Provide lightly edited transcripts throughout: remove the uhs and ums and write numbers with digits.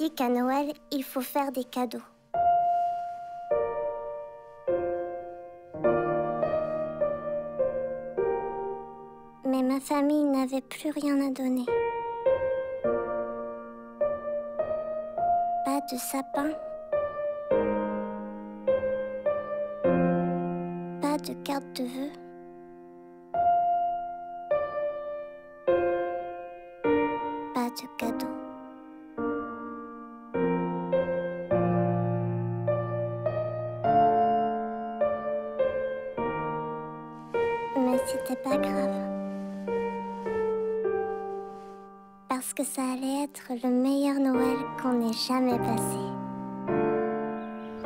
dit qu'à Noël, il faut faire des cadeaux. Mais ma famille n'avait plus rien à donner. Pas de sapin. Pas de carte de vœux. Pas de cadeau. Mais c'était pas grave. Parce que ça allait être le meilleur Noël qu'on ait jamais passé.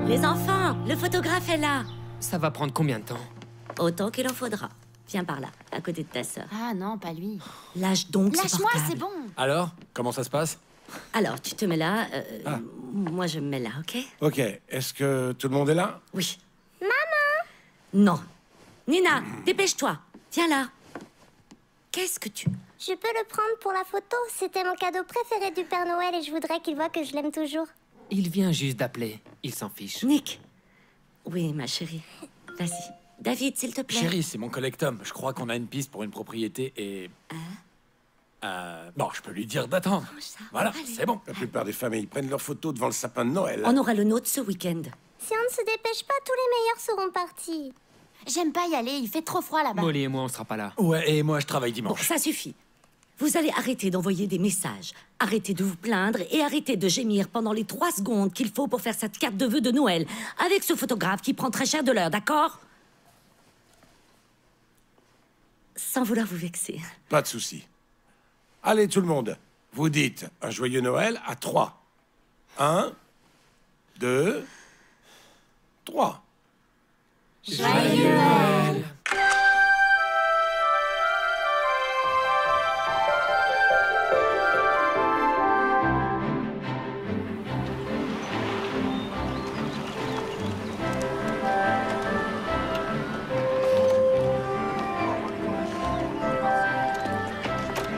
Les enfants, le photographe est là. Ça va prendre combien de temps? Autant qu'il en faudra. Viens par là, à côté de ta sœur. Ah non, pas lui. Lâche donc ce Lâche-moi, portable. c'est bon. Alors, comment ça se passe? Alors, tu te mets là. Moi, je me mets là, ok? Ok, est-ce que tout le monde est là? Oui. Maman! Non. Nina, dépêche-toi. Viens là. Qu'est-ce que tu... Je peux le prendre pour la photo. C'était mon cadeau préféré du Père Noël et je voudrais qu'il voit que je l'aime toujours. Il vient juste d'appeler. Il s'en fiche. Nick. Oui, ma chérie. Vas-y. David, s'il te plaît. Chérie, c'est mon collègue Tom. Je crois qu'on a une piste pour une propriété et... Bon, je peux lui dire d'attendre. ça. Voilà, Allez. c'est bon. La plupart des familles prennent leurs photos devant le sapin de Noël. On aura le nôtre ce week-end. Si on ne se dépêche pas, tous les meilleurs seront partis. J'aime pas y aller, il fait trop froid là-bas. Molly et moi, on sera pas là. Ouais, et moi, je travaille Bon, dimanche. ça suffit. Vous allez arrêter d'envoyer des messages, arrêter de vous plaindre et arrêter de gémir pendant les 3 secondes qu'il faut pour faire cette carte de vœux de Noël avec ce photographe qui prend très cher de l'heure, d'accord? Sans vouloir vous vexer. Pas de souci. Allez, tout le monde. Vous dites un joyeux Noël à 3. 1, 2, 3. Joyeux Noël.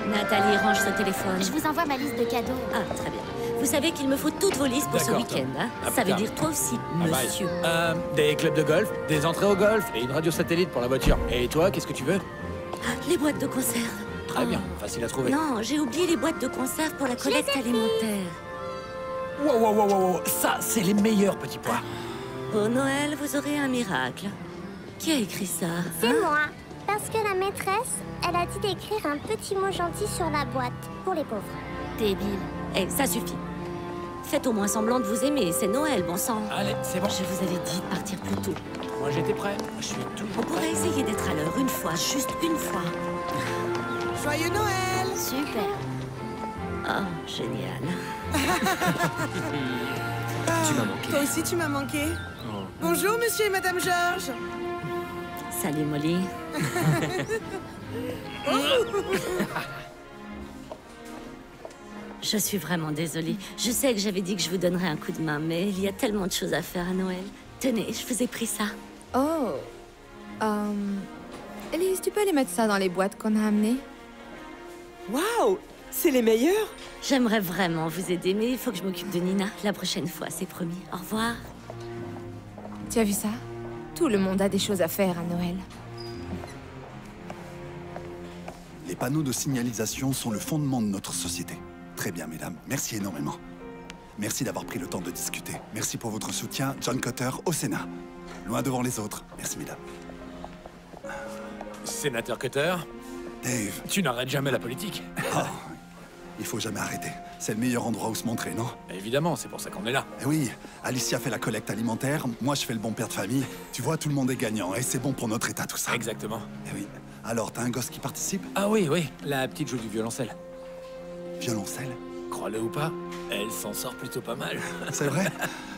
Nathalie, range ce téléphone. Je vous envoie ma liste de cadeaux. Ah, très bien. Vous savez qu'il me faut toutes vos listes pour ce D'accord, week-end, Tom. hein? À Ça plus veut tard. dire toi aussi, Ah, bye. monsieur. Des clubs de golf, des entrées au golf et une radio satellite pour la voiture. Et toi, qu'est-ce que tu veux? Les boîtes de conserve. Très Oh. bien, facile à trouver. Non, j'ai oublié les boîtes de conserve pour la collecte alimentaire. Wow, wow, wow, wow, wow. Ça, c'est les meilleurs petits pois. Pour Noël, vous aurez un miracle. Qui a écrit ça? C'est hein? moi. Parce que la maîtresse, elle a dit d'écrire un petit mot gentil sur la boîte pour les pauvres. Débile. Eh, ça suffit. Faites au moins semblant de vous aimer, c'est Noël, bon sang. Allez, c'est bon. Je vous avais dit de partir plus tôt. Moi, j'étais prêt. Je suis On toujours pourrait prêt. essayer d'être à l'heure une fois, juste une fois. Joyeux Noël! Super. Oh, génial. Tu m'as manqué. Toi aussi, tu m'as manqué. Oh. Bonjour, monsieur et madame Georges. Salut, Molly. Je suis vraiment désolée. Je sais que j'avais dit que je vous donnerais un coup de main, mais il y a tellement de choses à faire à Noël. Tenez, je vous ai pris ça. Oh. Elise, tu peux aller mettre ça dans les boîtes qu'on a amenées? Waouh! C'est les meilleurs! J'aimerais vraiment vous aider, mais il faut que je m'occupe de Nina la prochaine fois, c'est promis. Au revoir. Tu as vu ça? Tout le monde a des choses à faire à Noël. Les panneaux de signalisation sont le fondement de notre société. Très bien, mesdames. Merci énormément. Merci d'avoir pris le temps de discuter. Merci pour votre soutien, John Cotter, au Sénat. Loin devant les autres. Merci, mesdames. Sénateur Cutter, Dave, tu n'arrêtes jamais la politique. il faut jamais arrêter. C'est le meilleur endroit où se montrer, non? Évidemment, c'est pour ça qu'on est là. Eh oui, Alicia fait la collecte alimentaire, moi je fais le bon père de famille. Tu vois, tout le monde est gagnant et c'est bon pour notre état, tout ça. Exactement. Eh oui. Alors, t'as un gosse qui participe? Ah oui, oui, la petite joue du violoncelle. Violoncelle? Crois-le ou pas, elle s'en sort plutôt pas mal. C'est vrai?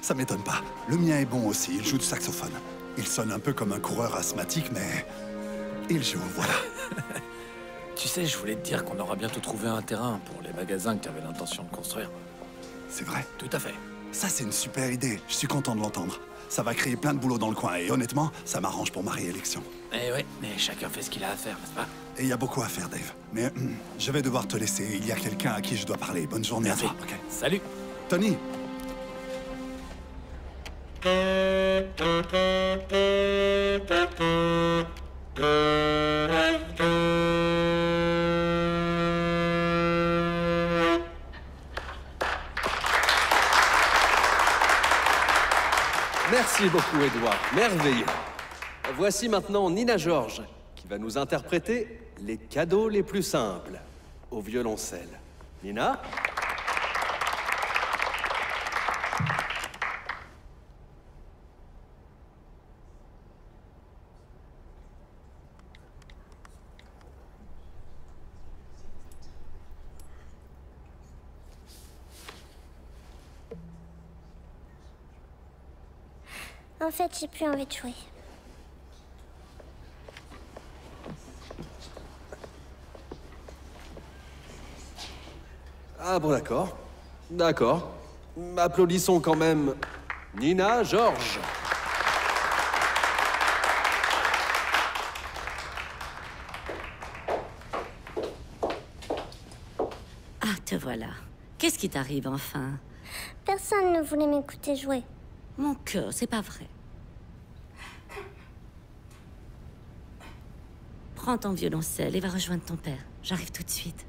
Ça m'étonne pas. Le mien est bon aussi, il joue du saxophone. Il sonne un peu comme un coureur asthmatique, mais... il joue, voilà. Tu sais, je voulais te dire qu'on aura bientôt trouvé un terrain pour les magasins que tu avais l'intention de construire. C'est vrai? Tout à fait. Ça, c'est une super idée. Je suis content de l'entendre. Ça va créer plein de boulot dans le coin et honnêtement, ça m'arrange pour ma réélection. Eh ouais, mais chacun fait ce qu'il a à faire, n'est-ce pas? Et il y a beaucoup à faire, Dave. Mais je vais devoir te laisser. Il y a quelqu'un à qui je dois parler. Bonne journée Merci. à toi. Ok. Salut. Tony. Merci beaucoup, Edouard. Merveilleux. Voici maintenant Nina George, qui va nous interpréter les cadeaux les plus simples au violoncelle. Nina? En fait, j'ai plus envie de jouer. Ah bon, d'accord. D'accord. Applaudissons quand même Nina George. Ah, te voilà. Qu'est-ce qui t'arrive enfin? Personne ne voulait m'écouter jouer. Mon cœur, c'est pas vrai. Prends ton violoncelle et va rejoindre ton père. J'arrive tout de suite.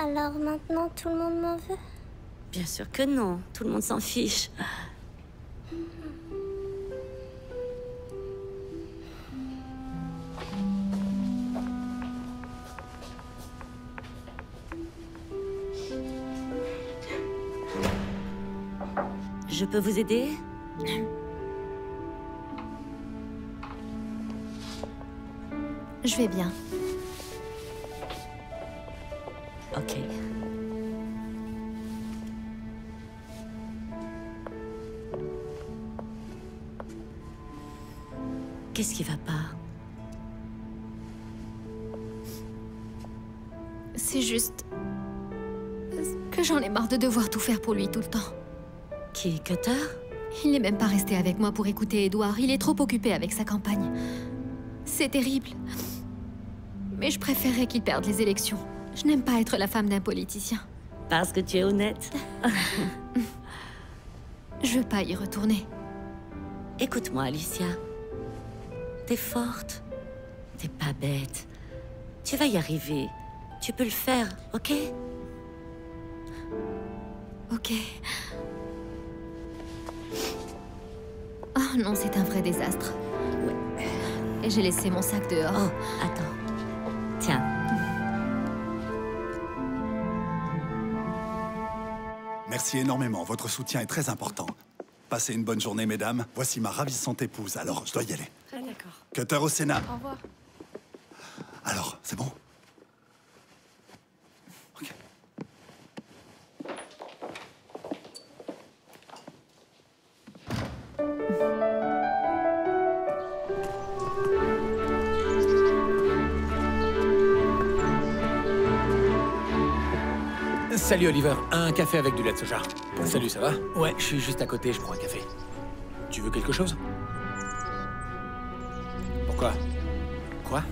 Alors maintenant, tout le monde m'en veut? Bien sûr que non. Tout le monde s'en fiche. Je peux vous aider? Je vais bien. Ok. Qu'est-ce qui va pas? C'est juste... que j'en ai marre de devoir tout faire pour lui tout le temps. Qui, Cutter? Il n'est même pas resté avec moi pour écouter Edouard. Il est trop occupé avec sa campagne. C'est terrible. Mais je préférerais qu'il perde les élections. Je n'aime pas être la femme d'un politicien. Parce que tu es honnête. Je veux pas y retourner. Écoute-moi, Alicia. T'es forte. T'es pas bête. Tu vas y arriver. Tu peux le faire, ok? Ok. Oh non, c'est un vrai désastre. Ouais. Et j'ai laissé mon sac dehors. Oh, attends. Tiens. Merci énormément. Votre soutien est très important. Passez une bonne journée, mesdames. Voici ma ravissante épouse. Alors, je dois y aller. Ah, d'accord. Cutter au Sénat. Au revoir. Alors, c'est bon? Ok. Salut Oliver, un café avec du lait de soja. Salut, ça va? Ouais, je suis juste à côté, je prends un café. Tu veux quelque chose? Pourquoi? Quoi?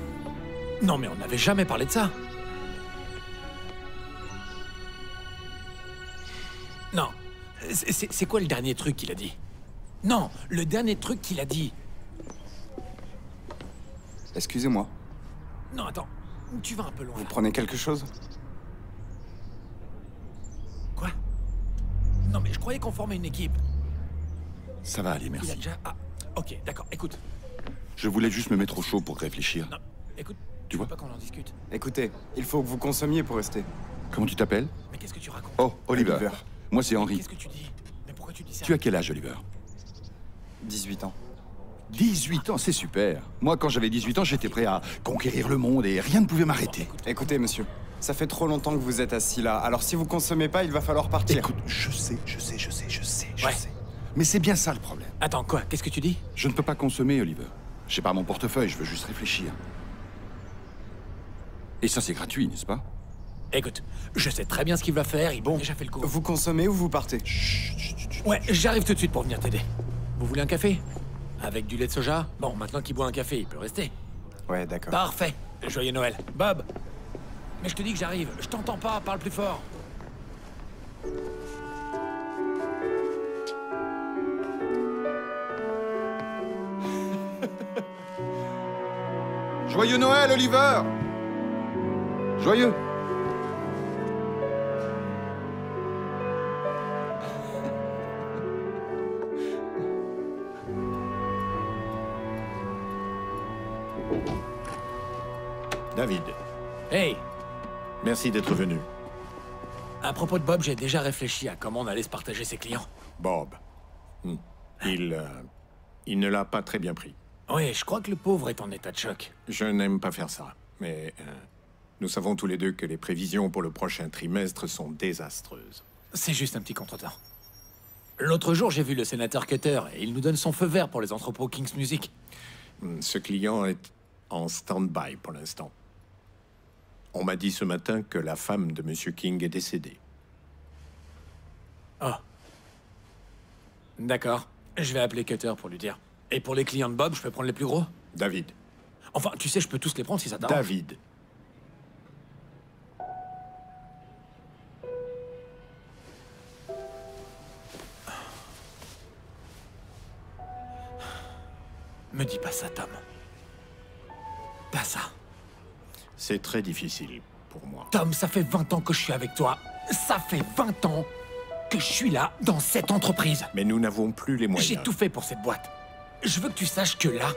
Non mais on n'avait jamais parlé de ça. Non. C'est quoi le dernier truc qu'il a dit? Non, le dernier truc qu'il a dit. Excusez-moi, Non, attends. Tu vas un peu loin. vous là. prenez quelque chose? Quoi? Non mais je croyais qu'on formait une équipe. Ça va aller, Il merci. a déjà... Ah, ok, d'accord, écoute. Je voulais juste me mettre au chaud pour réfléchir. Non, écoute, Tu tu veux vois? pas qu'on en discute? Écoutez, il faut que vous consommiez pour rester. Comment tu t'appelles? Mais qu'est-ce que tu racontes? Oh, Oliver. Oliver. Moi, c'est Henri. Qu'est-ce que tu dis? Mais pourquoi tu dis ça? Tu as quel âge, Oliver? 18 ans. 18 ans, c'est super. Moi, quand j'avais 18 ans, j'étais prêt à conquérir le monde et rien ne pouvait m'arrêter. Écoutez, monsieur, ça fait trop longtemps que vous êtes assis là. Alors si vous consommez pas, il va falloir partir. Écoute, je sais. Ouais. Mais c'est bien ça le problème. Attends, quoi? Qu'est-ce que tu dis? Je ne peux pas consommer, Oliver. J'ai pas mon portefeuille, je veux juste réfléchir. Et ça, c'est gratuit, n'est-ce pas? Écoute, je sais très bien ce qu'il va faire, il a déjà fait le coup. Vous consommez ou vous partez? Ouais, j'arrive tout de suite pour venir t'aider. Vous voulez un café? Avec du lait de soja? Bon, maintenant qu'il boit un café, il peut rester. Ouais, d'accord. Parfait. Joyeux Noël. Bob! Mais je te dis que j'arrive. Je t'entends pas, parle plus fort. Joyeux Noël, Oliver! Joyeux! David. Hey! Merci d'être venu. À propos de Bob, j'ai déjà réfléchi à comment on allait se partager ses clients. Bob. Il ne l'a pas très bien pris. Oui, je crois que le pauvre est en état de choc. Je n'aime pas faire ça, mais nous savons tous les deux que les prévisions pour le prochain trimestre sont désastreuses. C'est juste un petit contretemps. L'autre jour, j'ai vu le sénateur Cutter et il nous donne son feu vert pour les entrepôts King's Music. Ce client est en stand-by pour l'instant. On m'a dit ce matin que la femme de Monsieur King est décédée. Oh. D'accord. Je vais appeler Cutter pour lui dire. Et pour les clients de Bob, je peux prendre les plus gros? David. Enfin, tu sais, je peux tous les prendre si ça t'arrange. David. Me dis pas ça, Tom. Pas ça. C'est très difficile pour moi. Tom, ça fait 20 ans que je suis avec toi. Ça fait 20 ans que je suis là, dans cette entreprise. Mais nous n'avons plus les moyens. J'ai tout fait pour cette boîte. Je veux que tu saches que là,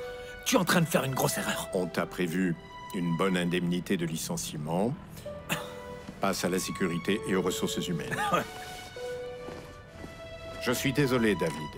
tu es en train de faire une grosse erreur. On t'a prévu une bonne indemnité de licenciement. Passe à la sécurité et aux ressources humaines. Je suis désolé, David.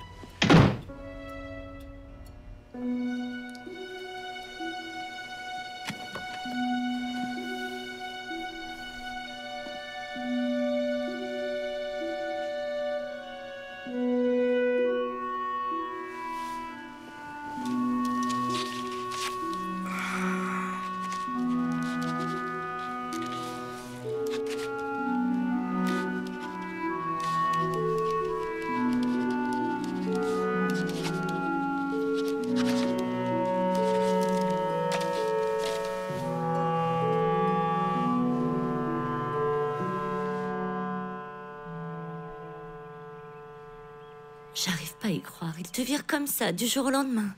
J'arrive pas à y croire. Il te vire comme ça, du jour au lendemain.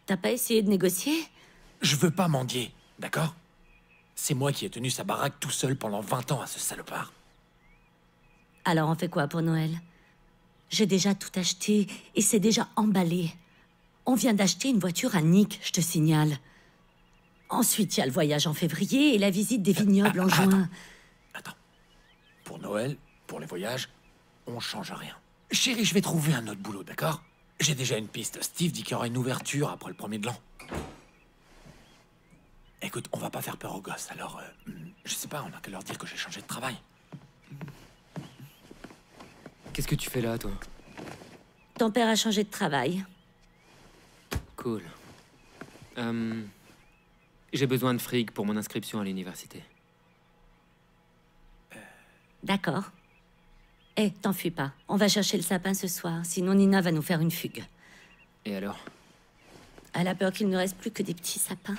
T'as pas essayé de négocier? Je veux pas mendier, d'accord? C'est moi qui ai tenu sa baraque tout seul pendant 20 ans à ce salopard. Alors on fait quoi pour Noël? J'ai déjà tout acheté et c'est déjà emballé. On vient d'acheter une voiture à Nick, je te signale. Ensuite, il y a le voyage en février et la visite des vignobles en juin. Attends. Pour Noël, pour les voyages, on change rien. Chérie, je vais trouver un autre boulot, d'accord? J'ai déjà une piste. Steve dit qu'il y aura une ouverture après le premier de l'an. Écoute, on va pas faire peur aux gosses, alors... je sais pas, on a qu'à leur dire que j'ai changé de travail. Qu'est-ce que tu fais là, toi? Ton père a changé de travail. Cool. J'ai besoin de fric pour mon inscription à l'université. D'accord. Eh, t'enfuis pas. On va chercher le sapin ce soir, sinon Nina va nous faire une fugue. Et alors? Elle a peur qu'il ne reste plus que des petits sapins.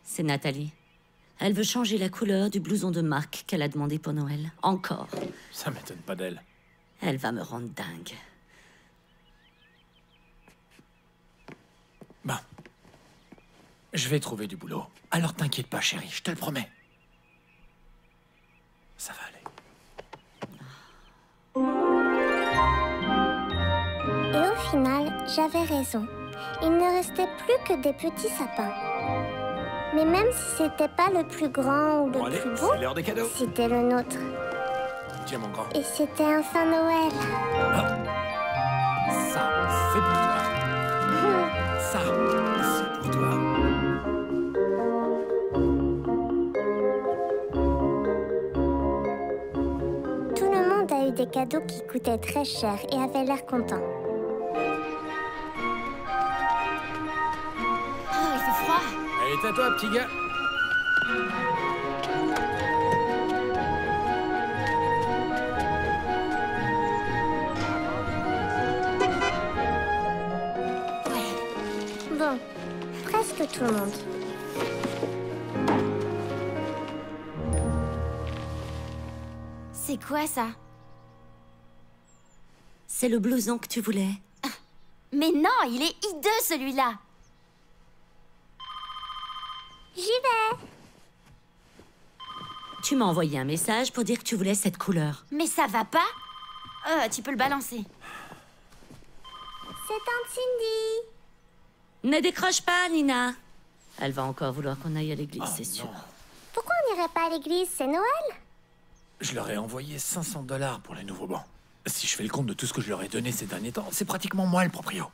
C'est Nathalie. Elle veut changer la couleur du blouson de Marc qu'elle a demandé pour Noël. Encore. Ça m'étonne pas d'elle. Elle va me rendre dingue. Bon. Je vais trouver du boulot. Alors t'inquiète pas, chérie, je te le promets. Ça va aller. Et au final, j'avais raison. Il ne restait plus que des petits sapins. Mais même si c'était pas le plus grand ou le Bon, allez, plus beau, c'est l'heure des cadeaux. c'était le nôtre. Tiens, mon grand. Et c'était enfin Noël. Ça, c'est pour toi. Ça, c'est pour toi. Tout le monde a eu des cadeaux qui coûtaient très cher et avaient l'air contents. Oh, il fait froid. Allez, t'as toi, petit gars. tout le monde. C'est quoi ça? C'est le blouson que tu voulais. Mais non, il est hideux celui-là. J'y vais. Tu m'as envoyé un message pour dire que tu voulais cette couleur. Mais ça va pas? Tu peux le balancer. C'est Tante Cindy. Ne décroche pas, Nina. Elle va encore vouloir qu'on aille à l'église, c'est sûr. Pourquoi on n'irait pas à l'église? C'est Noël. Je leur ai envoyé 500 $ pour les nouveaux bancs. Si je fais le compte de tout ce que je leur ai donné ces derniers temps, c'est pratiquement moi le proprio.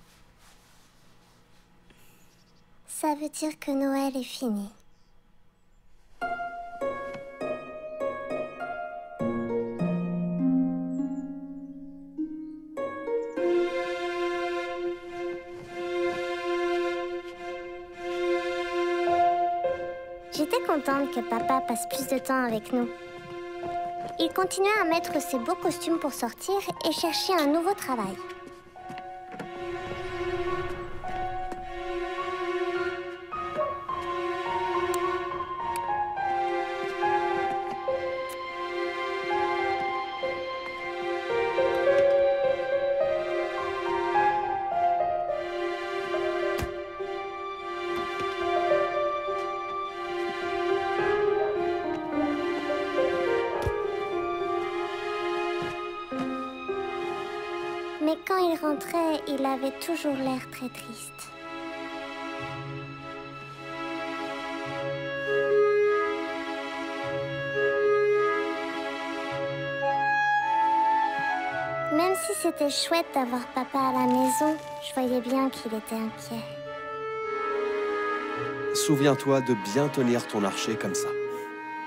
Ça veut dire que Noël est fini. J'étais contente que papa passe plus de temps avec nous. Il continuait à mettre ses beaux costumes pour sortir et chercher un nouveau travail. Mais quand il rentrait, il avait toujours l'air très triste. Même si c'était chouette d'avoir papa à la maison, je voyais bien qu'il était inquiet. Souviens-toi de bien tenir ton archer comme ça.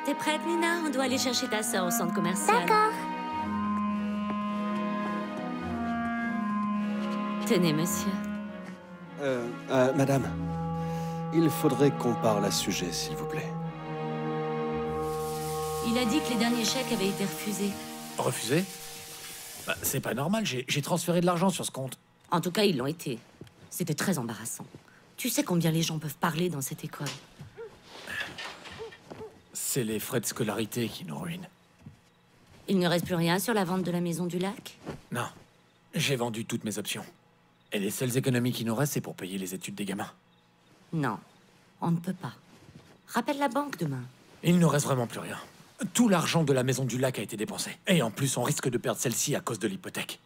T'es prête, Nina? On doit aller chercher ta sœur au centre commercial. D'accord. Tenez, monsieur. Madame, il faudrait qu'on parle à ce sujet, s'il vous plaît. Il a dit que les derniers chèques avaient été refusés. Refusé? Bah, c'est pas normal, j'ai transféré de l'argent sur ce compte. En tout cas, ils l'ont été. C'était très embarrassant. Tu sais combien les gens peuvent parler dans cette école. C'est les frais de scolarité qui nous ruinent. Il ne reste plus rien sur la vente de la maison du lac? Non, j'ai vendu toutes mes options. Et les seules économies qui nous restent, c'est pour payer les études des gamins. Non, on ne peut pas. Rappelle la banque demain. Il ne reste vraiment plus rien. Tout l'argent de la maison du lac a été dépensé. Et en plus, on risque de perdre celle-ci à cause de l'hypothèque.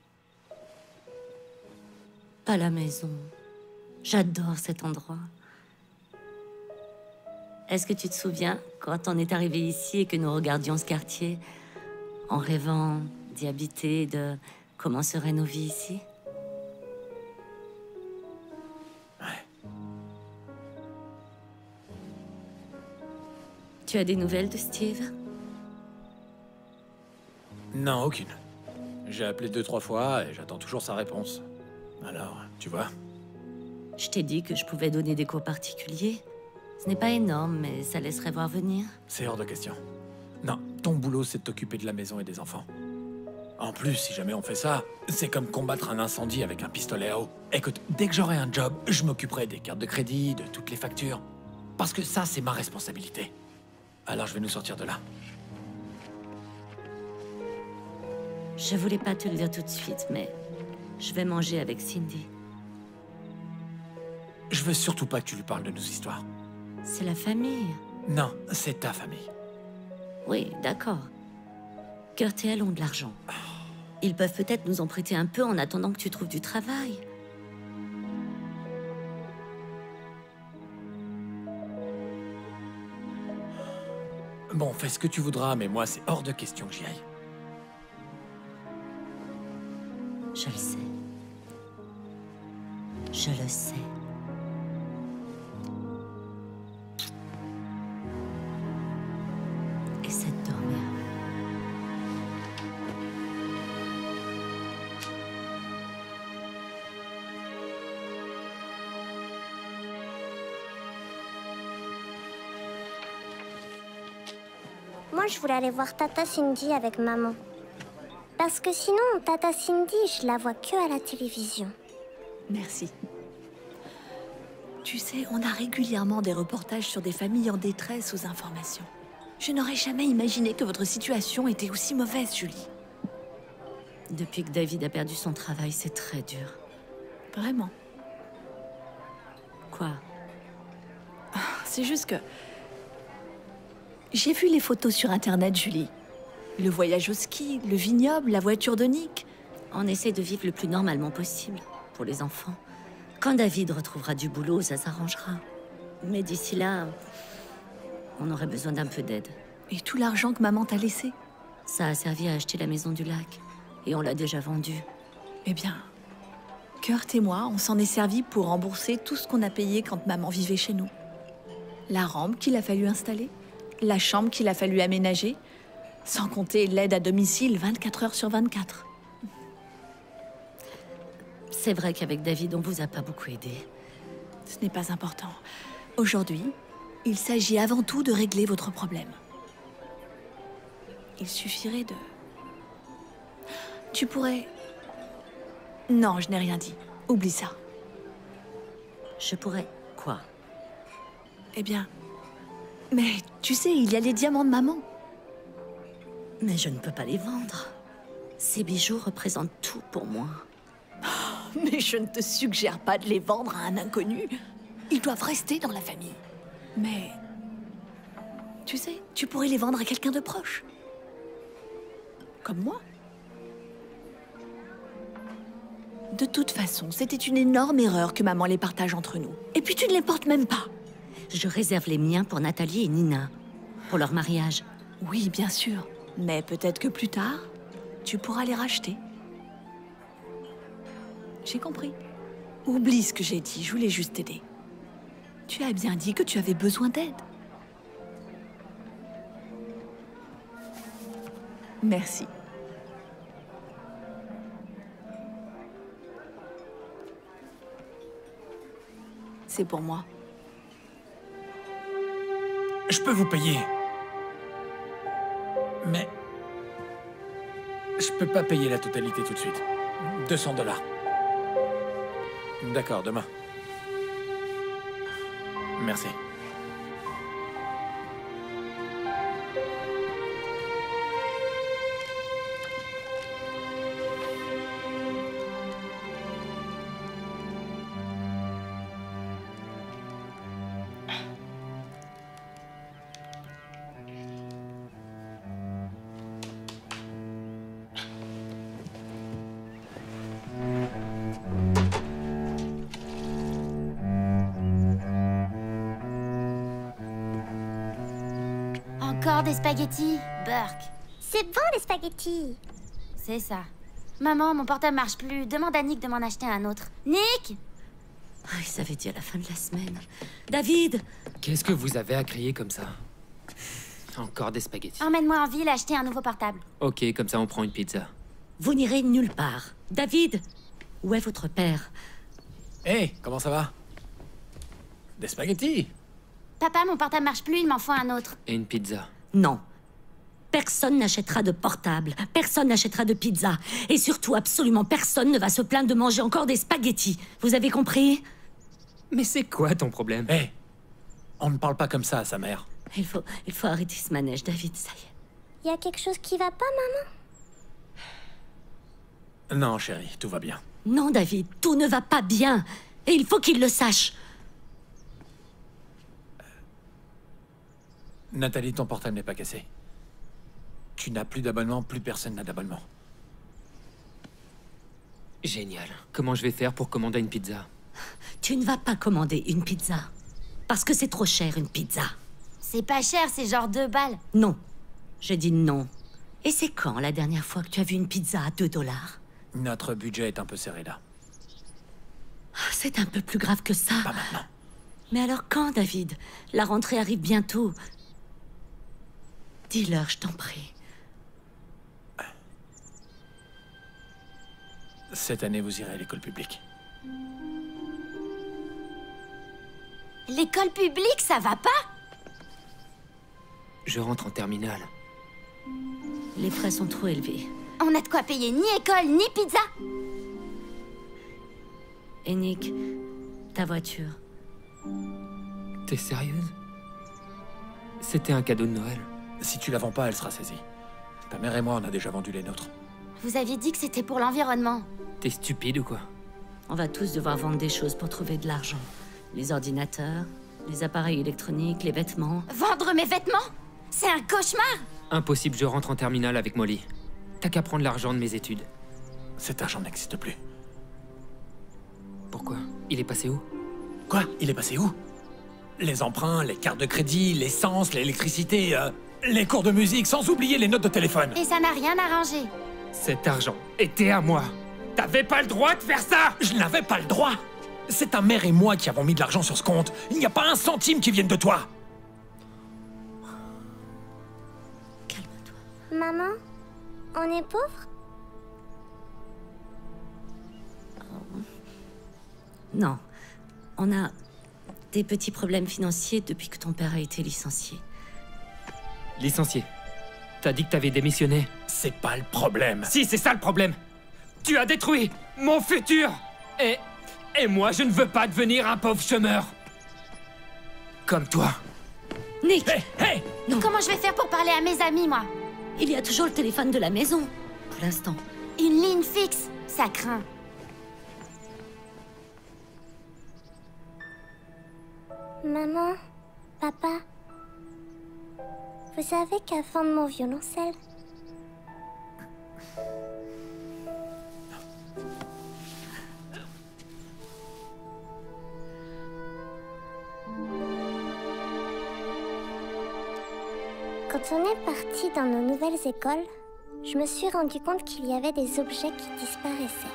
Pas la maison. J'adore cet endroit. Est-ce que tu te souviens, quand on est arrivé ici et que nous regardions ce quartier, en rêvant d'y habiter, de comment seraient nos vies ici? Tu as des nouvelles de Steve? Non, aucune. J'ai appelé 2-3 fois et j'attends toujours sa réponse. Alors, tu vois? Je t'ai dit que je pouvais donner des cours particuliers. Ce n'est pas énorme, mais ça laisserait voir venir. C'est hors de question. Non, ton boulot, c'est de t'occuper de la maison et des enfants. En plus, si jamais on fait ça, c'est comme combattre un incendie avec un pistolet à eau. Écoute, dès que j'aurai un job, je m'occuperai des cartes de crédit, de toutes les factures. Parce que ça, c'est ma responsabilité. Alors je vais nous sortir de là. Je voulais pas te le dire tout de suite, mais je vais manger avec Cindy. Je veux surtout pas que tu lui parles de nos histoires. C'est la famille. Non, c'est ta famille. Oui, d'accord. Kurt et elle ont de l'argent. Ils peuvent peut-être nous en prêter un peu en attendant que tu trouves du travail. Bon, fais ce que tu voudras, mais moi, c'est hors de question que j'y aille. Je le sais. Je le sais. Essaie de dormir. Moi, je voulais aller voir Tata Cindy avec maman. Parce que sinon, Tata Cindy, je la vois que à la télévision. Merci. Tu sais, on a régulièrement des reportages sur des familles en détresse aux informations. Je n'aurais jamais imaginé que votre situation était aussi mauvaise, Julie. Depuis que David a perdu son travail, c'est très dur. Vraiment. Quoi? C'est juste que... J'ai vu les photos sur Internet, Julie. Le voyage au ski, le vignoble, la voiture de Nick. On essaie de vivre le plus normalement possible, pour les enfants. Quand David retrouvera du boulot, ça s'arrangera. Mais d'ici là, on aurait besoin d'un peu d'aide. Et tout l'argent que maman t'a laissé? Ça a servi à acheter la maison du lac. Et on l'a déjà vendue. Eh bien, Kurt et moi, on s'en est servi pour rembourser tout ce qu'on a payé quand maman vivait chez nous. La rampe qu'il a fallu installer, la chambre qu'il a fallu aménager, sans compter l'aide à domicile 24 heures sur 24. C'est vrai qu'avec David, on vous a pas beaucoup aidé. Ce n'est pas important. Aujourd'hui, il s'agit avant tout de régler votre problème. Il suffirait de... Tu pourrais... Non, je n'ai rien dit. Oublie ça. Je pourrais... quoi? Eh bien... Mais tu sais, il y a les diamants de maman. Mais je ne peux pas les vendre. Ces bijoux représentent tout pour moi. Mais je ne te suggère pas de les vendre à un inconnu. Ils doivent rester dans la famille. Mais... Tu sais, tu pourrais les vendre à quelqu'un de proche. Comme moi. De toute façon, c'était une énorme erreur que maman les partage entre nous. Et puis tu ne les portes même pas. Je réserve les miens pour Nathalie et Nina. Pour leur mariage. Oui, bien sûr. Mais peut-être que plus tard, tu pourras les racheter. J'ai compris. Oublie ce que j'ai dit, je voulais juste t'aider. Tu as bien dit que tu avais besoin d'aide. Merci. C'est pour moi. Je peux vous payer. Mais... je peux pas payer la totalité tout de suite. 200 $. D'accord, demain. Merci. Encore des spaghettis, Burke. C'est bon, les spaghettis. C'est ça. Maman, mon portable marche plus. Demande à Nick de m'en acheter un autre. Nick! Ah, ils avaient dit à la fin de la semaine. David! Qu'est-ce que vous avez à crier comme ça? Encore des spaghettis. Emmène-moi en ville acheter un nouveau portable. Ok, comme ça on prend une pizza. Vous n'irez nulle part. David! Où est votre père? Hé, comment ça va? Des spaghettis? Papa, mon portable marche plus, il m'en faut un autre. Et une pizza. Non. Personne n'achètera de portable. Personne n'achètera de pizza. Et surtout, absolument personne ne va se plaindre de manger encore des spaghettis. Vous avez compris? Mais c'est quoi ton problème? Hé, on ne parle pas comme ça à sa mère. Il faut arrêter ce manège, David, ça y est. Il y a quelque chose qui va pas, maman? Non, chérie, tout va bien. Non, David, tout ne va pas bien. Et il faut qu'il le sache. Nathalie, ton portable n'est pas cassé. Tu n'as plus d'abonnement, plus personne n'a d'abonnement. Génial. Comment je vais faire pour commander une pizza? Tu ne vas pas commander une pizza. Parce que c'est trop cher, une pizza. C'est pas cher, c'est genre 2 balles. Non. J'ai dit non. Et c'est quand la dernière fois que tu as vu une pizza à 2 $? Notre budget est un peu serré là. C'est un peu plus grave que ça. Pas maintenant. Mais alors quand, David? La rentrée arrive bientôt. Dis-leur, je t'en prie. Cette année, vous irez à l'école publique. L'école publique, ça va pas? Je rentre en terminale. Les frais sont trop élevés. On a de quoi payer ni école, ni pizza. Et Nick, ta voiture. T'es sérieuse? C'était un cadeau de Noël. Si tu la vends pas, elle sera saisie. Ta mère et moi, on a déjà vendu les nôtres. Vous aviez dit que c'était pour l'environnement. T'es stupide ou quoi? On va tous devoir vendre des choses pour trouver de l'argent. Les ordinateurs, les appareils électroniques, les vêtements. Vendre mes vêtements? C'est un cauchemar! Impossible, je rentre en terminale avec Molly. T'as qu'à prendre l'argent de mes études. Cet argent n'existe plus. Pourquoi? Il est passé où? Quoi? Il est passé où? Les emprunts, les cartes de crédit, l'essence, l'électricité, les cours de musique, sans oublier les notes de téléphone. Et ça n'a rien arrangé. Cet argent était à moi. T'avais pas le droit de faire ça! Je n'avais pas le droit! C'est ta mère et moi qui avons mis de l'argent sur ce compte. Il n'y a pas un centime qui vienne de toi. Calme-toi. Maman, on est pauvres? Non. On a des petits problèmes financiers depuis que ton père a été licencié. Licencié. T'as dit que t'avais démissionné. C'est pas le problème. Si, c'est ça le problème. Tu as détruit mon futur. Et moi, je ne veux pas devenir un pauvre chômeur. Comme toi. Nick! Hé, hé! Non. Comment je vais faire pour parler à mes amis, moi? Il y a toujours le téléphone de la maison. Pour l'instant. Une ligne fixe, ça craint. Maman, papa, vous savez qu'à vendre mon violoncelle, quand on est parti dans nos nouvelles écoles, je me suis rendu compte qu'il y avait des objets qui disparaissaient.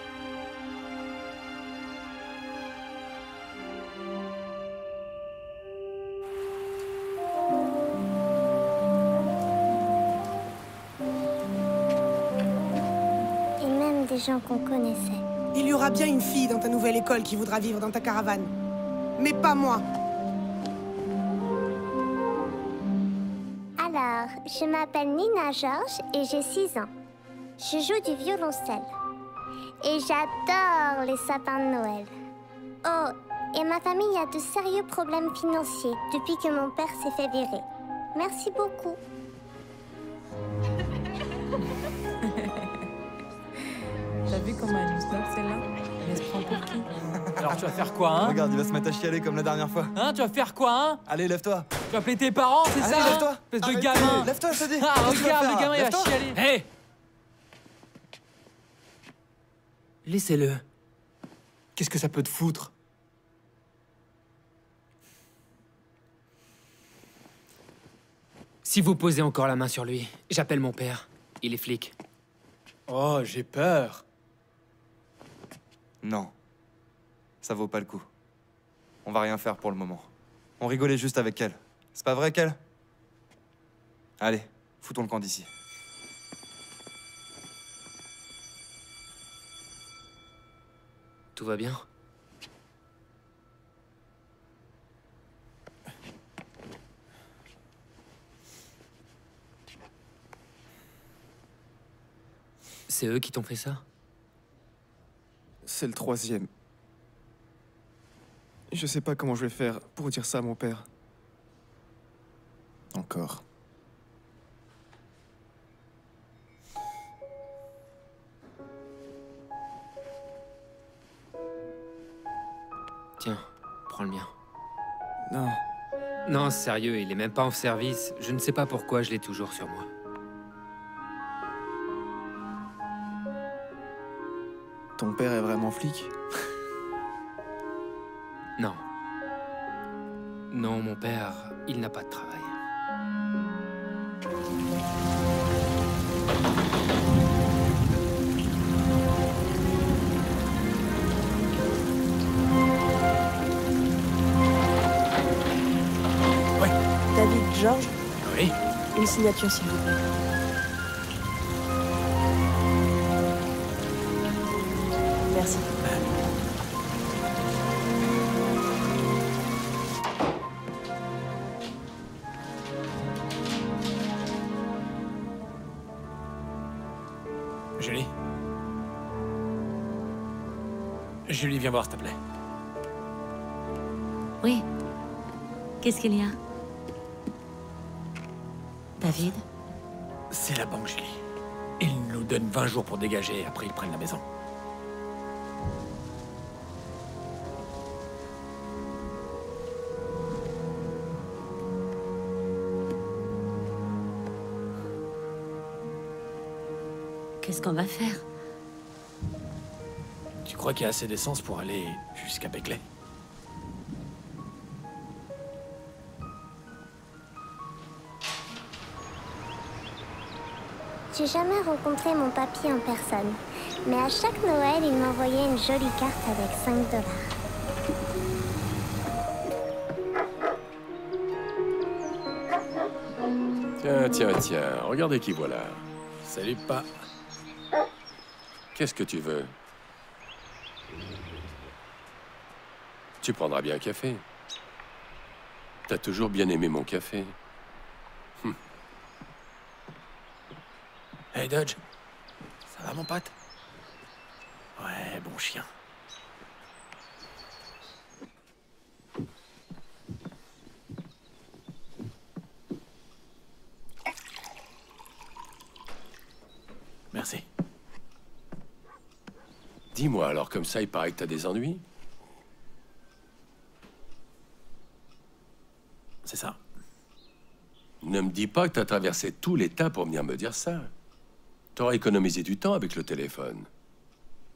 Et même des gens qu'on connaissait. Il y aura bien une fille dans ta nouvelle école qui voudra vivre dans ta caravane. Mais pas moi. Alors, je m'appelle Nina George et j'ai 6 ans. Je joue du violoncelle. Et j'adore les sapins de Noël. Oh, et ma famille a de sérieux problèmes financiers depuis que mon père s'est fait virer. Merci beaucoup. T'as vu comment elle nous snob celle-là? Elle se prend pour qui? Alors tu vas faire quoi, hein? Regarde, il va se mettre à chialer comme la dernière fois. Hein, tu vas faire quoi, hein? Allez, lève-toi. Tu vas appeler tes parents, c'est Allez, ça? lève-toi. Espèce de Arrête, gamin. Lève-toi, je te dis. Ah, Qu'est-ce que tu vas regarde, faire, le gamin, il va lève-toi. chialer. Hé! Laissez-le. Qu'est-ce que ça peut te foutre? Si vous posez encore la main sur lui, j'appelle mon père. Il est flic. Oh, j'ai peur. Non. Ça vaut pas le coup. On va rien faire pour le moment. On rigolait juste avec elle. C'est pas vrai, qu'elle? Allez, foutons le camp d'ici. Tout va bien? C'est eux qui t'ont fait ça? C'est le 3e. Je sais pas comment je vais faire pour dire ça à mon père. Encore. Tiens, prends le mien. Non. Non, sérieux, il est même pas en service. Je ne sais pas pourquoi je l'ai toujours sur moi. Ton père est vraiment flic? Non. Non, mon père, il n'a pas de travail. David George? Oui. Une signature, s'il vous plaît. Merci. Julie? Julie, viens voir, s'il te plaît. Oui. Qu'est-ce qu'il y a? David? C'est la banque, Julie. Ils nous donnent 20 jours pour dégager, et après ils prennent la maison. Qu'est-ce qu'on va faire? Tu crois qu'il y a assez d'essence pour aller jusqu'à Beckley? J'ai jamais rencontré mon papy en personne, mais à chaque Noël, il m'envoyait une jolie carte avec 5 $. Tiens, regardez qui voilà. Salut, pas. Qu'est-ce que tu veux? Tu prendras bien un café. T'as toujours bien aimé mon café. Hey, Dodge. Ça va, mon pote? Ouais, bon chien. Merci. Dis-moi, alors comme ça, il paraît que t'as des ennuis? C'est ça. Ne me dis pas que t'as traversé tout l'État pour venir me dire ça. T'auras économisé du temps avec le téléphone.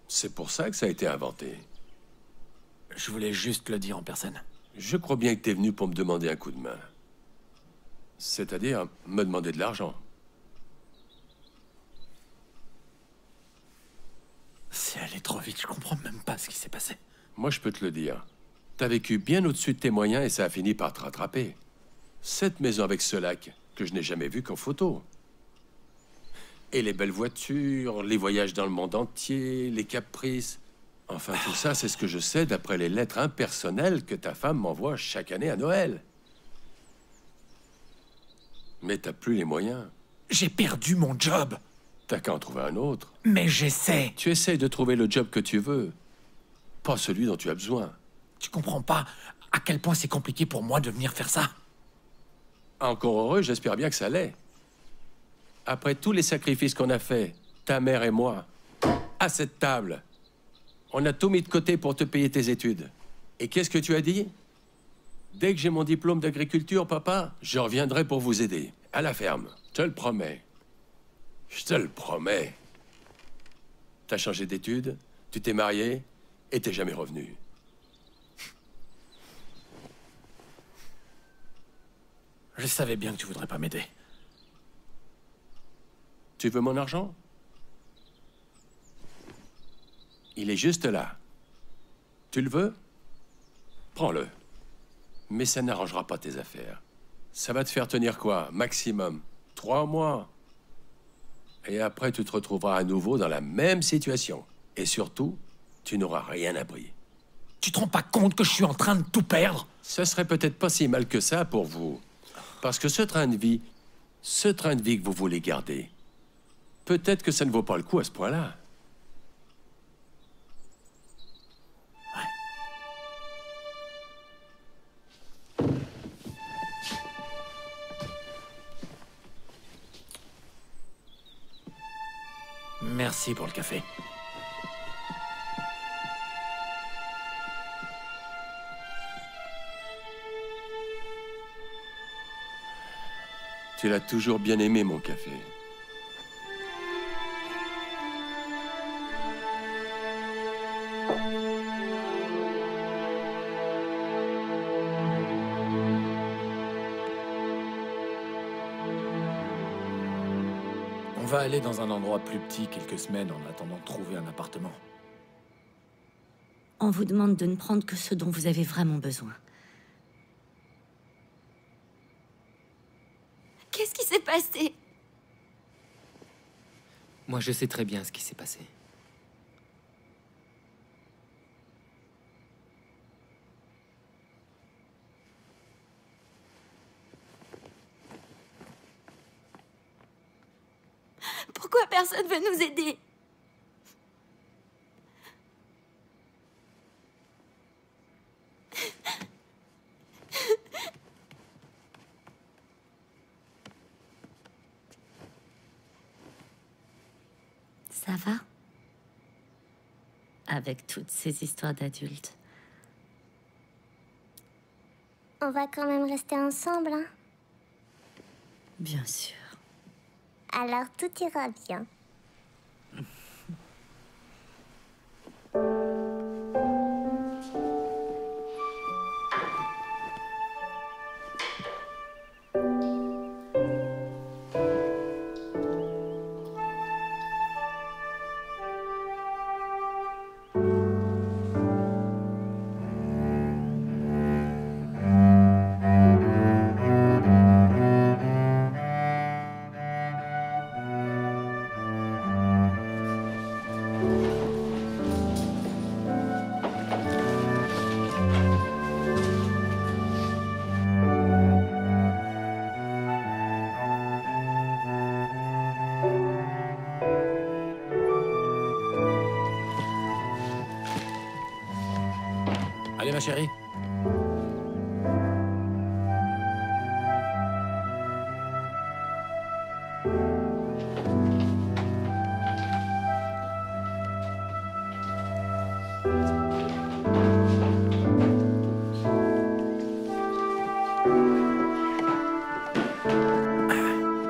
C'est pour ça que ça a été inventé. Je voulais juste le dire en personne. Je crois bien que t'es venu pour me demander un coup de main. C'est-à-dire, me demander de l'argent. C'est allé trop vite, je comprends même pas ce qui s'est passé. Moi, je peux te le dire. T'as vécu bien au-dessus de tes moyens et ça a fini par te rattraper. Cette maison avec ce lac, que je n'ai jamais vu qu'en photo. Et les belles voitures, les voyages dans le monde entier, les caprices. Enfin, tout ça, c'est ce que je sais d'après les lettres impersonnelles que ta femme m'envoie chaque année à Noël. Mais t'as plus les moyens. J'ai perdu mon job. T'as qu'à en trouver un autre. Mais j'essaie. Tu essaies de trouver le job que tu veux, pas celui dont tu as besoin. Tu comprends pas à quel point c'est compliqué pour moi de venir faire ça. Encore heureux, j'espère bien que ça l'est. Après tous les sacrifices qu'on a faits, ta mère et moi, à cette table, on a tout mis de côté pour te payer tes études. Et qu'est-ce que tu as dit? Dès que j'ai mon diplôme d'agriculture, papa, je reviendrai pour vous aider. À la ferme, je te le promets. Je te le promets. T'as changé d'études, tu t'es marié et t'es jamais revenu. Je savais bien que tu voudrais pas m'aider. Tu veux mon argent? Il est juste là. Tu le veux? Prends-le. Mais ça n'arrangera pas tes affaires. Ça va te faire tenir quoi? Maximum 3 mois. Et après, tu te retrouveras à nouveau dans la même situation. Et surtout, tu n'auras rien appris. Tu te rends pas compte que je suis en train de tout perdre? Ce serait peut-être pas si mal que ça pour vous. Parce que ce train de vie que vous voulez garder, peut-être que ça ne vaut pas le coup à ce point-là. Merci pour le café. Tu l'as toujours bien aimé, mon café. On va aller dans un endroit plus petit quelques semaines en attendant de trouver un appartement. On vous demande de ne prendre que ce dont vous avez vraiment besoin. Qu'est-ce qui s'est passé? Moi, je sais très bien ce qui s'est passé. Pourquoi personne veut nous aider? Ça va? Avec toutes ces histoires d'adultes. On va quand même rester ensemble, hein? Bien sûr. Alors tout ira bien. Allez, ma chérie.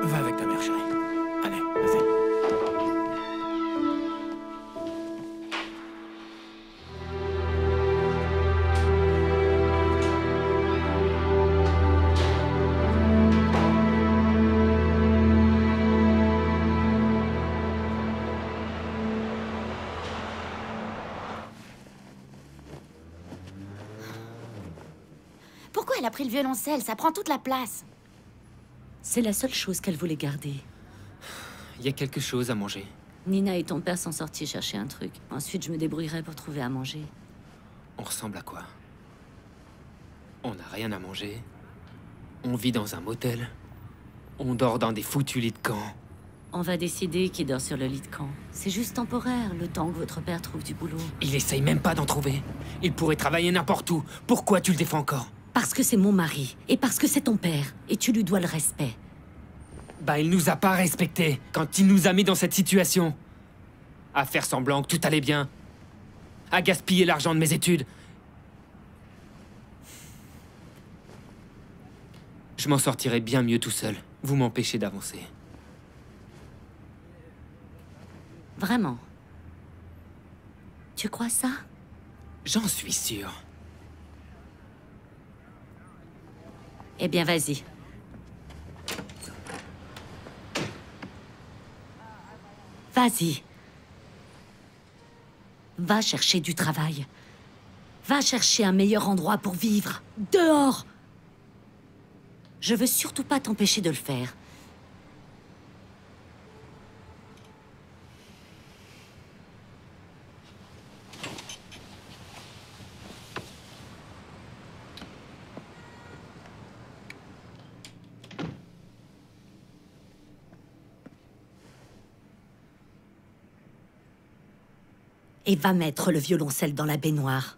Va avec ta mère, chérie. Allez, vas-y. Pourquoi elle a pris le violoncelle? Ça prend toute la place. C'est la seule chose qu'elle voulait garder. Il y a quelque chose à manger. Nina et ton père sont sortis chercher un truc. Ensuite, je me débrouillerai pour trouver à manger. On ressemble à quoi? On n'a rien à manger. On vit dans un motel. On dort dans des foutus lits de camp. On va décider qui dort sur le lit de camp. C'est juste temporaire, le temps que votre père trouve du boulot. Il essaye même pas d'en trouver. Il pourrait travailler n'importe où. Pourquoi tu le défends encore? Parce que c'est mon mari, et parce que c'est ton père, et tu lui dois le respect. Bah, il nous a pas respectés quand il nous a mis dans cette situation. À faire semblant que tout allait bien. À gaspiller l'argent de mes études. Je m'en sortirais bien mieux tout seul. Vous m'empêchez d'avancer. Vraiment? Tu crois ça? J'en suis sûr. Eh bien, vas-y. Vas-y. Va chercher du travail. Va chercher un meilleur endroit pour vivre. Dehors! Je veux surtout pas t'empêcher de le faire. Et va mettre le violoncelle dans la baignoire.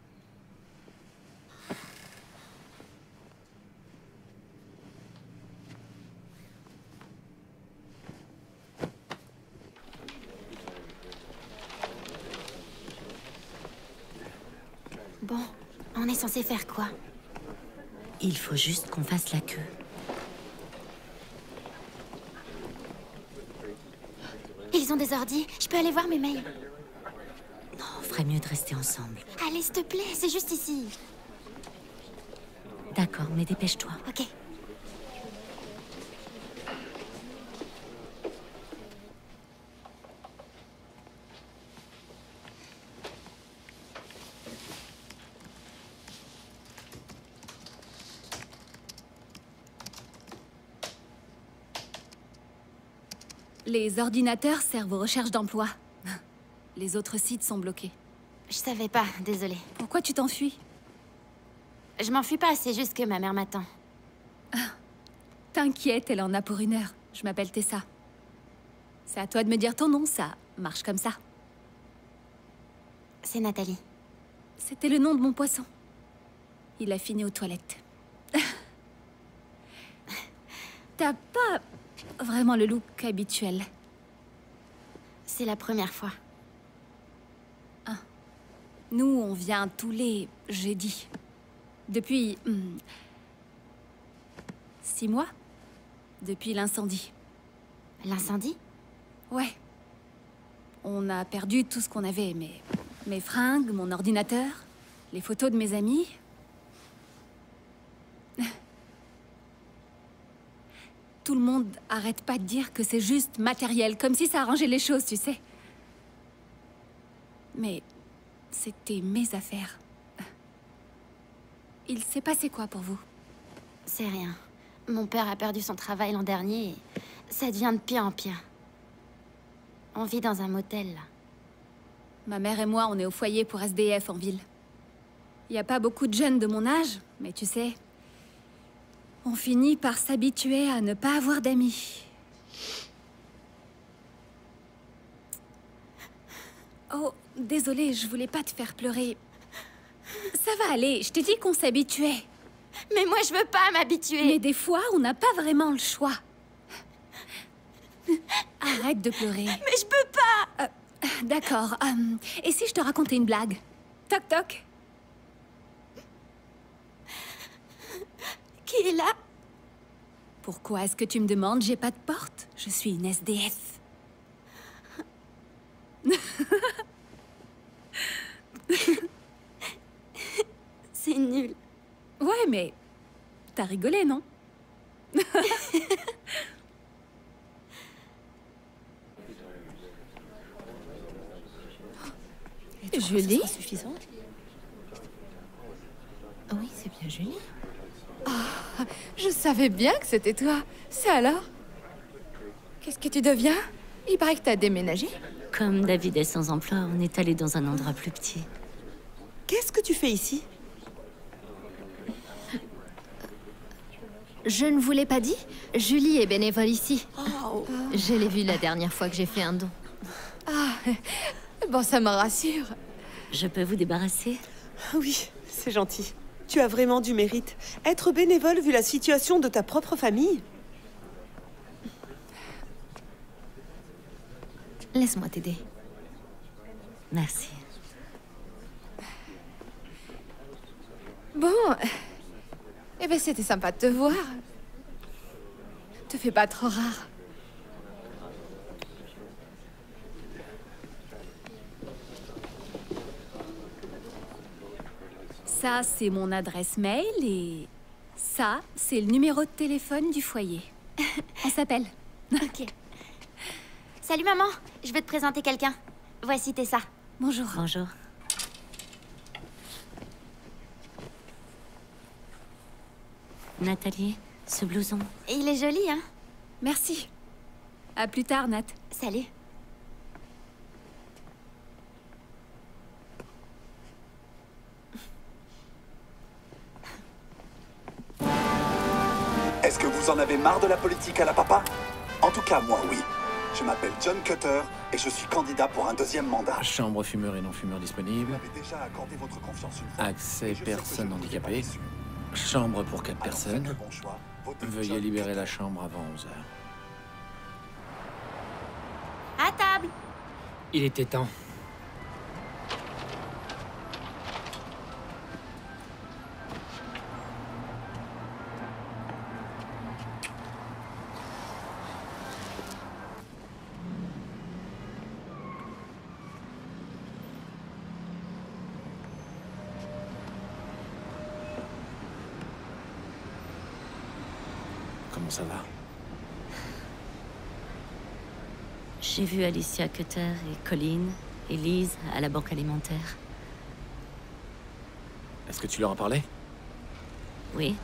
Bon, on est censé faire quoi? Il faut juste qu'on fasse la queue. Ils ont des ordis. Je peux aller voir mes mails? Non, ferait mieux de rester ensemble. Allez, s'il te plaît, c'est juste ici. D'accord, mais dépêche-toi. Ok. Les ordinateurs servent aux recherches d'emploi. Les autres sites sont bloqués. Je savais pas, désolée. Pourquoi tu t'enfuis? Je m'enfuis pas, c'est juste que ma mère m'attend. T'inquiète, elle en a pour 1 heure. Je m'appelle Tessa. C'est à toi de me dire ton nom, ça marche comme ça. C'est Nathalie. C'était le nom de mon poisson. Il a fini aux toilettes. T'as pas vraiment le look habituel. C'est la première fois. Nous, on vient tous les jeudis. Depuis... 6 mois. Depuis l'incendie. L'incendie? Ouais. On a perdu tout ce qu'on avait, mes fringues, mon ordinateur, les photos de mes amis. Tout le monde arrête pas de dire que c'est juste matériel, comme si ça arrangeait les choses, tu sais. Mais c'était mes affaires. Il s'est passé quoi pour vous? C'est rien. Mon père a perdu son travail l'an dernier et ça devient de pire en pire. On vit dans un motel, là. Ma mère et moi, on est au foyer pour SDF en ville. Il n'y a pas beaucoup de jeunes de mon âge, mais tu sais, on finit par s'habituer à ne pas avoir d'amis. Oh, désolée, je voulais pas te faire pleurer. Ça va aller, je t'ai dit qu'on s'habituait. Mais moi, je veux pas m'habituer. Mais des fois, on n'a pas vraiment le choix. Arrête de pleurer. Mais je peux pas. D'accord. Et si je te racontais une blague? Toc toc. Qui est là? Pourquoi est-ce que tu me demandes? J'ai pas de porte. Je suis une SDF. C'est nul. Ouais, mais t'as rigolé, non? Julie? Suffisant? Oui, c'est bien Julie. Ah, je savais bien que c'était toi. C'est alors? Qu'est-ce que tu deviens? Il paraît que t'as déménagé. Comme David est sans emploi, on est allé dans un endroit plus petit. Qu'est-ce que tu fais ici? Je ne vous l'ai pas dit, Julie est bénévole ici. Oh. Je l'ai vue la dernière fois que j'ai fait un don. Ah, bon, ça me rassure. Je peux vous débarrasser? Oui, c'est gentil. Tu as vraiment du mérite. Être bénévole vu la situation de ta propre famille. Laisse-moi t'aider. Merci. Bon, eh ben c'était sympa de te voir. Te fais pas trop rare. Ça, c'est mon adresse mail et ça, c'est le numéro de téléphone du foyer. On s'appelle. Ok. Salut maman, je vais te présenter quelqu'un. Voici Tessa. Bonjour. Bonjour. Nathalie, ce blouson. Il est joli, hein? Merci. À plus tard, Nat. Salut. Est-ce que vous en avez marre de la politique à la papa? En tout cas, moi, oui. Je m'appelle John Cutter et je suis candidat pour un 2e mandat. Chambre fumeur et non-fumeur disponible. Vous m'avez déjà accordé votre confiance une fois. Accès personnes handicapées. Chambre pour 4 personnes. Veuillez libérer la chambre avant 11h. À table. Il était temps. Comment ça va? J'ai vu Alicia Cutter et Colleen et Lise à la banque alimentaire. Est-ce que tu leur as parlé? Oui.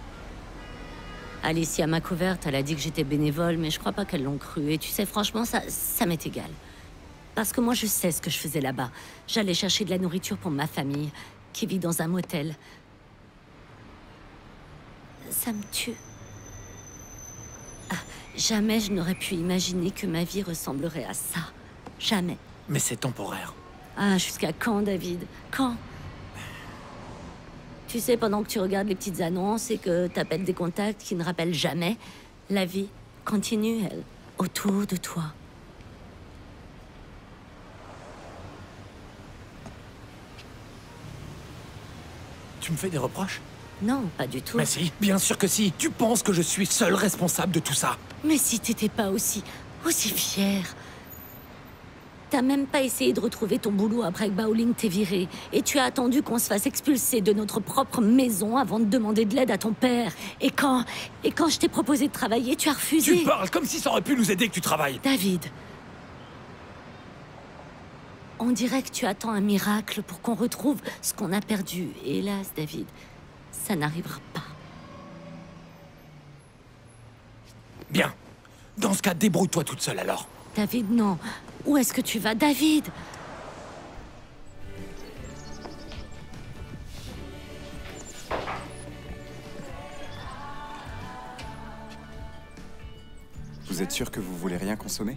Alicia m'a couverte, elle a dit que j'étais bénévole, mais je crois pas qu'elles l'ont cru. Et tu sais, franchement, ça m'est égal. Parce que moi, je sais ce que je faisais là-bas. J'allais chercher de la nourriture pour ma famille, qui vit dans un motel. Ça me tue. Jamais je n'aurais pu imaginer que ma vie ressemblerait à ça. Jamais. Mais c'est temporaire. Ah, jusqu'à quand, David? Quand? Tu sais, pendant que tu regardes les petites annonces et que t'appelles des contacts qui ne rappellent jamais, la vie continue, elle, autour de toi. Tu me fais des reproches? Non, pas du tout. Mais si, bien sûr que si. Tu penses que je suis seul responsable de tout ça? Mais si t'étais pas aussi fier. T'as même pas essayé de retrouver ton boulot après que Baoling t'ait viré. Et tu as attendu qu'on se fasse expulser de notre propre maison avant de demander de l'aide à ton père. Et quand je t'ai proposé de travailler, tu as refusé. Tu parles comme si ça aurait pu nous aider que tu travailles. David. On dirait que tu attends un miracle pour qu'on retrouve ce qu'on a perdu. Et hélas, David, ça n'arrivera pas. Bien. Dans ce cas, débrouille-toi toute seule alors. David, non. Où est-ce que tu vas, David? Vous êtes sûr que vous voulez rien consommer?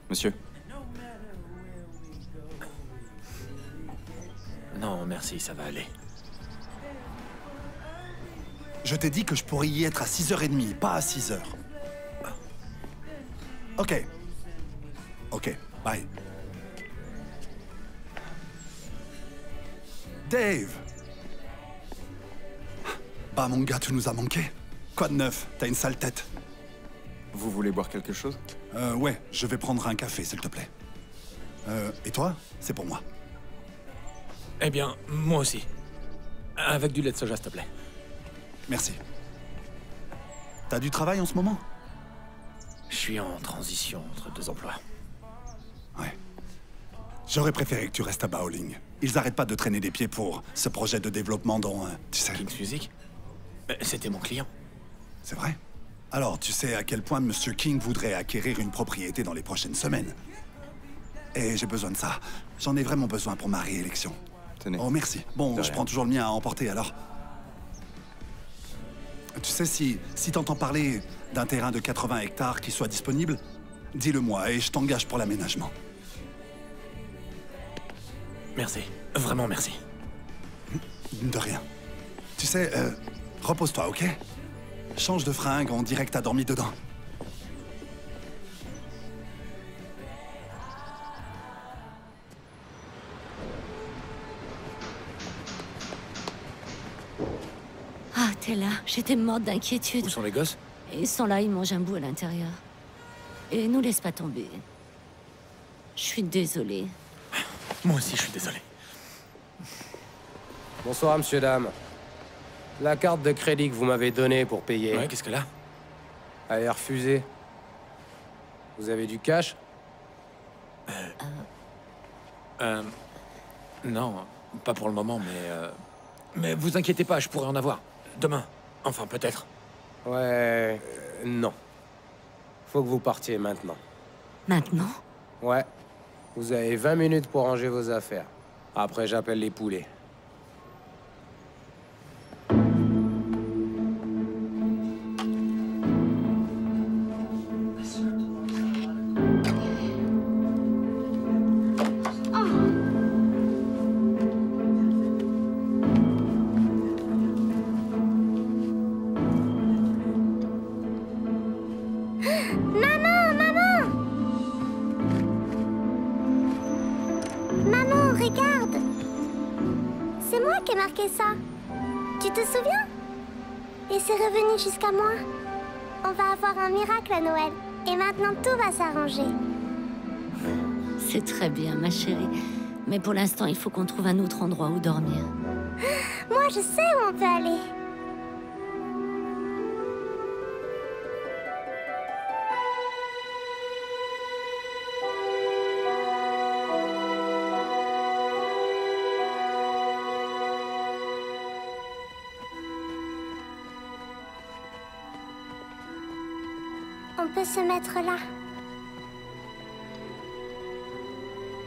Monsieur? Non, merci, ça va aller. Je t'ai dit que je pourrais y être à 6h30, pas à 6h. Ok. Ok, bye. Dave! Bah mon gars, tu nous as manqué. Quoi de neuf? T'as une sale tête. Vous voulez boire quelque chose? Ouais, je vais prendre un café, s'il te plaît. Et toi? C'est pour moi. Eh bien, moi aussi. Avec du lait de soja, s'il te plaît. Merci. T'as du travail en ce moment? Je suis en transition entre 2 emplois. Ouais. J'aurais préféré que tu restes à Baoling. Ils arrêtent pas de traîner des pieds pour ce projet de développement dont, tu sais... King's Music? C'était mon client. C'est vrai? Alors, tu sais à quel point Monsieur King voudrait acquérir une propriété dans les prochaines semaines. Et j'ai besoin de ça. J'en ai vraiment besoin pour ma réélection. Tenez. Oh, merci. Bon, je prends toujours le mien à emporter, alors. Tu sais, si t'entends parler d'un terrain de 80 hectares qui soit disponible, dis-le-moi et je t'engage pour l'aménagement. Merci. Vraiment merci. De rien. Tu sais, repose-toi, ok? Change de fringue, on dirait que t'as dormi dedans. Ah, t'es là. J'étais morte d'inquiétude. Où sont les gosses? Ils sont là, ils mangent un bout à l'intérieur. Et nous laisse pas tomber. Je suis désolée. Moi aussi, je suis désolé. Bonsoir, monsieur, dame. La carte de crédit que vous m'avez donnée pour payer... Ouais, qu'est-ce que là? Elle est refusée. Vous avez du cash? Non, pas pour le moment, mais vous inquiétez pas, je pourrais en avoir. Demain. Enfin, peut-être. Ouais... non. Faut que vous partiez maintenant. Maintenant? Ouais. Vous avez 20 minutes pour ranger vos affaires. Après, j'appelle les poulets. Regarde! C'est moi qui ai marqué ça. Tu te souviens? Et c'est revenu jusqu'à moi. On va avoir un miracle à Noël. Et maintenant, tout va s'arranger. C'est très bien, ma chérie. Mais pour l'instant, il faut qu'on trouve un autre endroit où dormir. Moi, je sais où on peut aller. On peut se mettre là.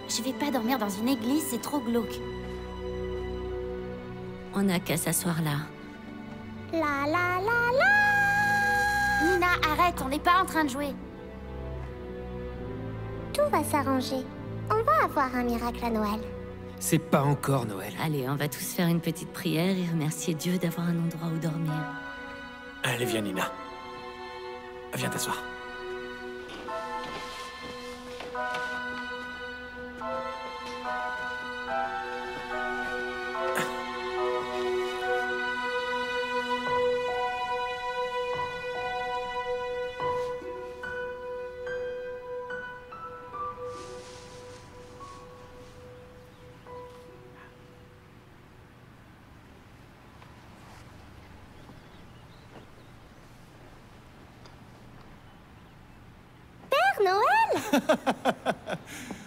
Je vais pas dormir dans une église, c'est trop glauque. On n'a qu'à s'asseoir là. La la la la! Nina, arrête, on n'est pas en train de jouer. Tout va s'arranger. On va avoir un miracle à Noël. C'est pas encore Noël. Allez, on va tous faire une petite prière et remercier Dieu d'avoir un endroit où dormir. Allez, viens, Nina. Viens t'asseoir.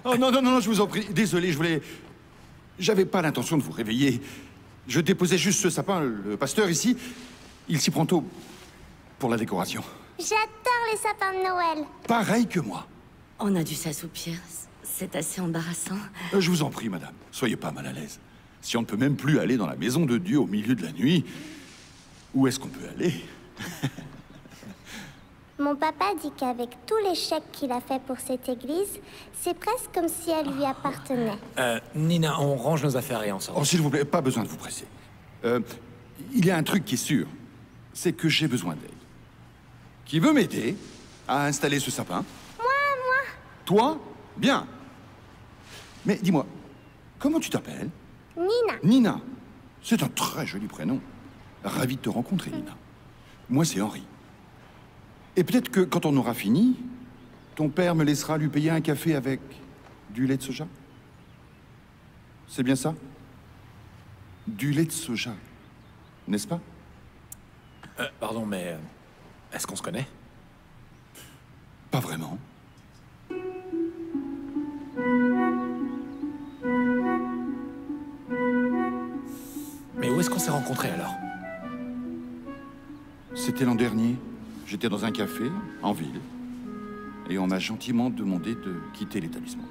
Oh non, non, non, je vous en prie. Désolé, j'avais pas l'intention de vous réveiller. Je déposais juste ce sapin. Le pasteur ici, il s'y prend tôt pour la décoration. J'adore les sapins de Noël. Pareil que moi. On a dû s'assoupir. C'est assez embarrassant. Je vous en prie, madame. Soyez pas mal à l'aise. Si on ne peut même plus aller dans la maison de Dieu au milieu de la nuit, où est-ce qu'on peut aller? Mon papa dit qu'avec tous les chèques qu'il a fait pour cette église, c'est presque comme si elle lui appartenait. Nina, on range nos affaires et on sort. Oh, s'il vous plaît, pas besoin de vous presser. Il y a un truc qui est sûr, c'est que j'ai besoin d'aide. Qui veut m'aider à installer ce sapin? Moi. Toi? Bien. Mais dis-moi, comment tu t'appelles? Nina. Nina. C'est un très joli prénom. Ravi de te rencontrer, Nina. Moi, c'est Henri. Et peut-être que quand on aura fini, ton père me laissera lui payer un café avec du lait de soja. C'est bien ça? Du lait de soja, n'est-ce pas? Pardon, mais est-ce qu'on se connaît? Pas vraiment. Mais où est-ce qu'on s'est rencontrés alors? C'était l'an dernier. J'étais dans un café, en ville, et on m'a gentiment demandé de quitter l'établissement.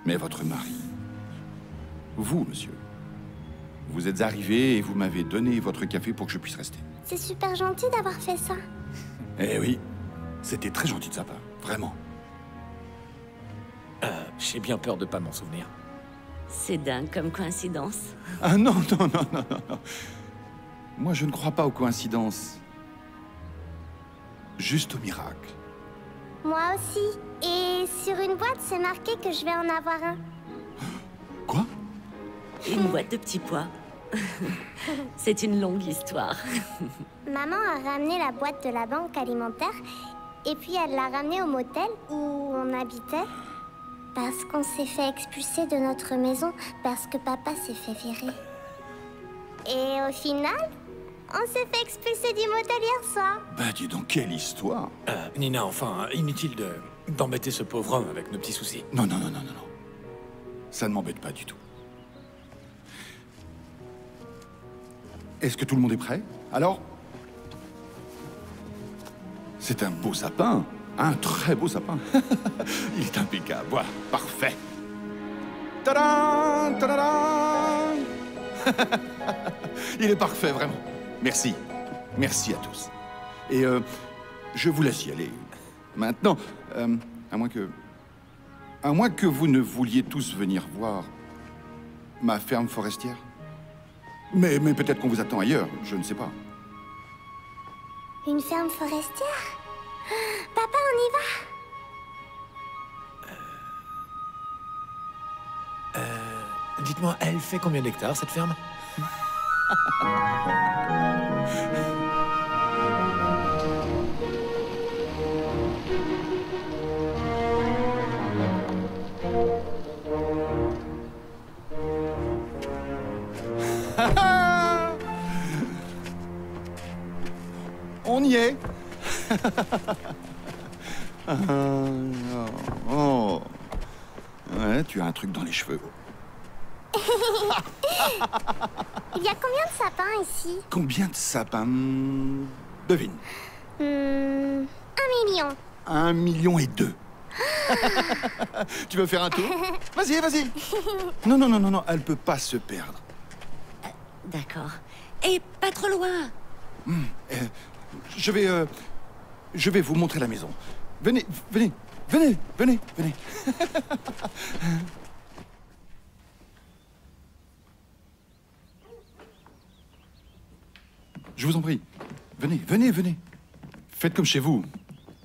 Mais votre mari, vous, monsieur, vous êtes arrivé et vous m'avez donné votre café pour que je puisse rester. C'est super gentil d'avoir fait ça. Eh oui, c'était très gentil de sa part, vraiment. J'ai bien peur de pas m'en souvenir. C'est dingue comme coïncidence. Ah non, non, non, non, non, non. Moi, je ne crois pas aux coïncidences. Juste au miracle. Moi aussi. Et sur une boîte, c'est marqué que je vais en avoir un. Quoi? Une boîte de petits pois. C'est une longue histoire. Maman a ramené la boîte de la banque alimentaire et puis elle l'a ramenée au motel où on habitait parce qu'on s'est fait expulser de notre maison parce que papa s'est fait virer. Et au final, on s'est fait expulser du motel hier soir. Bah dis donc, quelle histoire! Nina, enfin, inutile d'embêter ce pauvre homme avec nos petits soucis. Non, non, non, non, non, non. Ça ne m'embête pas du tout. Est-ce que tout le monde est prêt? Alors? C'est un beau sapin. Un très beau sapin. Il est impeccable. Voilà, parfait. Tadam! Tadam! Il est parfait, vraiment. Merci. Merci à tous. Et je vous laisse y aller. Maintenant, à moins que vous ne vouliez tous venir voir ma ferme forestière. Mais peut-être qu'on vous attend ailleurs, je ne sais pas. Une ferme forestière? Papa, on y va? Dites-moi, elle fait combien d'hectares, cette ferme? On y est. Oh. Ouais, tu as un truc dans les cheveux. Il y a combien de sapins ici? Combien de sapins? Devine. 1 million. 1,2 million. Tu veux faire un tour? Vas-y, vas-y. Non, non, non, non, non, elle peut pas se perdre. D'accord. Et pas trop loin. Je vais vous montrer la maison. Venez, venez, venez, venez, venez. Je vous en prie. Venez, venez, venez. Faites comme chez vous.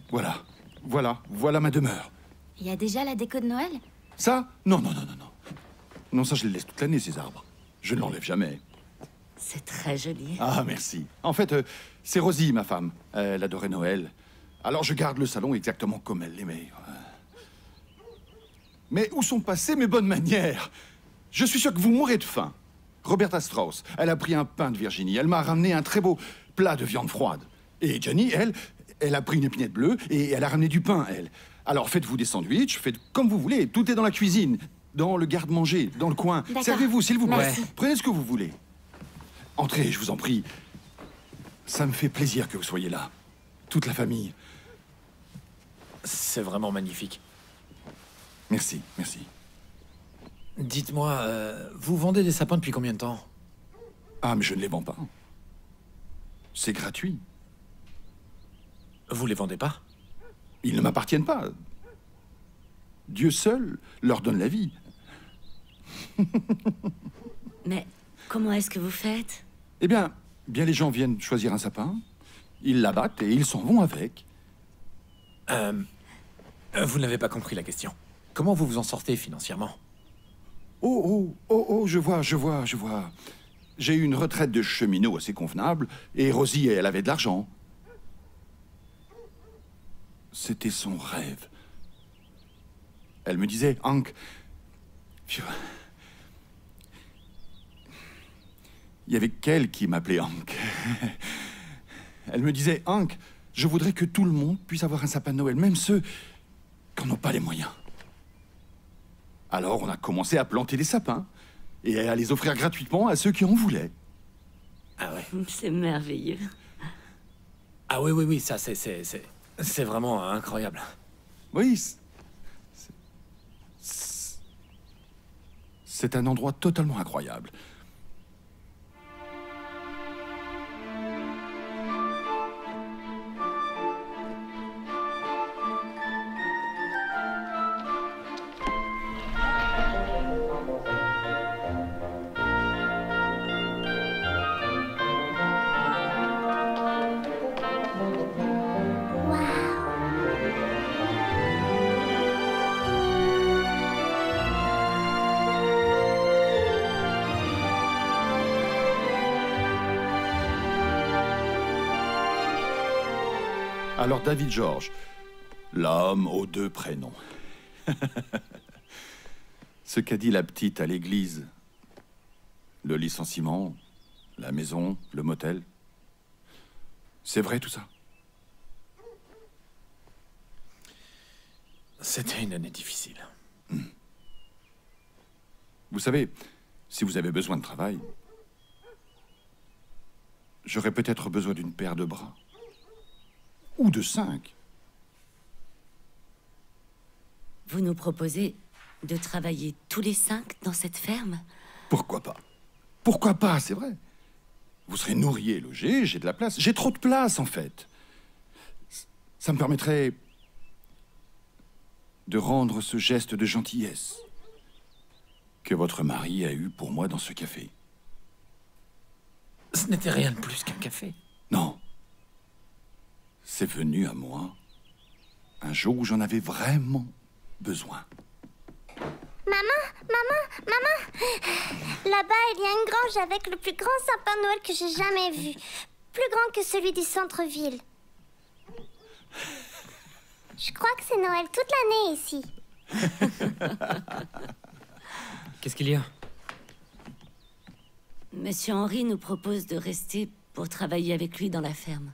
Voilà, voilà, voilà ma demeure. Il y a déjà la déco de Noël? Ça? Non, non, non, non, non. Non, ça, je les laisse toute l'année, ces arbres. Je ne l'enlève jamais. C'est très joli. Ah, merci. En fait, c'est Rosie, ma femme. Elle adorait Noël. Alors je garde le salon exactement comme elle l'aimait. Mais où sont passées mes bonnes manières? Je suis sûr que vous mourrez de faim. Roberta Strauss, elle a pris un pain de Virginie. Elle m'a ramené un très beau plat de viande froide. Et Jenny, Elle a pris une épinette bleue et elle a ramené du pain, elle. Alors faites-vous des sandwichs, faites comme vous voulez. Tout est dans la cuisine, dans le garde-manger, dans le coin. D'accord. Servez-vous, s'il vous plaît. Merci. Prenez ce que vous voulez. Entrez, je vous en prie. Ça me fait plaisir que vous soyez là. Toute la famille. C'est vraiment magnifique. Merci, merci. Dites-moi, vous vendez des sapins depuis combien de temps? Ah, mais je ne les vends pas. C'est gratuit. Vous les vendez pas? Ils ne m'appartiennent pas. Dieu seul leur donne la vie. Mais comment est-ce que vous faites? Eh bien, les gens viennent choisir un sapin, ils l'abattent et ils s'en vont avec. Vous n'avez pas compris la question. Comment vous vous en sortez financièrement? Oh, je vois. J'ai eu une retraite de cheminot assez convenable, et Rosie, elle avait de l'argent. C'était son rêve. Elle me disait, Hank, il y avait qu'elle qui m'appelait Hank. Elle me disait, Hank, je voudrais que tout le monde puisse avoir un sapin de Noël, même ceux qui n'en ont pas les moyens. Alors on a commencé à planter des sapins et à les offrir gratuitement à ceux qui en voulaient. Ah ouais. C'est merveilleux. Ah oui, ça c'est vraiment incroyable. Oui, c'est un endroit totalement incroyable. Alors David George, l'homme aux 2 prénoms. Ce qu'a dit la petite à l'église. Le licenciement, la maison, le motel. C'est vrai tout ça? C'était une année difficile. Vous savez, si vous avez besoin de travail, j'aurais peut-être besoin d'une paire de bras. Ou de 5. Vous nous proposez de travailler tous les 5 dans cette ferme? Pourquoi pas? Pourquoi pas, c'est vrai. Vous serez nourri et logé, j'ai de la place. J'ai trop de place, en fait. Ça me permettrait de rendre ce geste de gentillesse que votre mari a eu pour moi dans ce café. Ce n'était rien de plus qu'un café. Non. C'est venu à moi un jour où j'en avais vraiment besoin. Maman! Là-bas, il y a une grange avec le plus grand sapin de Noël que j'ai jamais vu. Plus grand que celui du centre-ville. Je crois que c'est Noël toute l'année ici. Qu'est-ce qu'il y a? Monsieur Henry nous propose de rester pour travailler avec lui dans la ferme.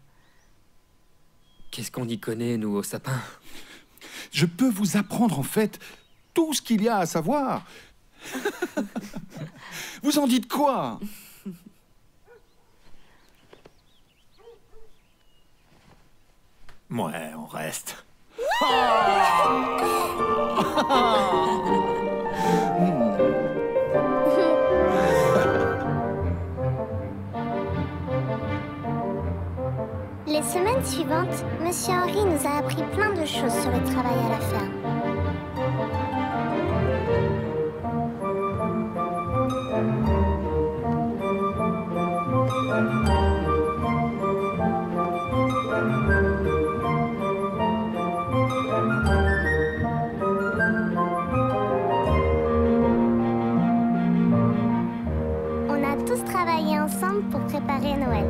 Qu'est-ce qu'on y connaît, nous, au sapin? Je peux vous apprendre, en fait, tout ce qu'il y a à savoir. Vous en dites quoi? Ouais, on reste. Les semaines suivantes, Monsieur Henry nous a appris plein de choses sur le travail à la ferme. On a tous travaillé ensemble pour préparer Noël.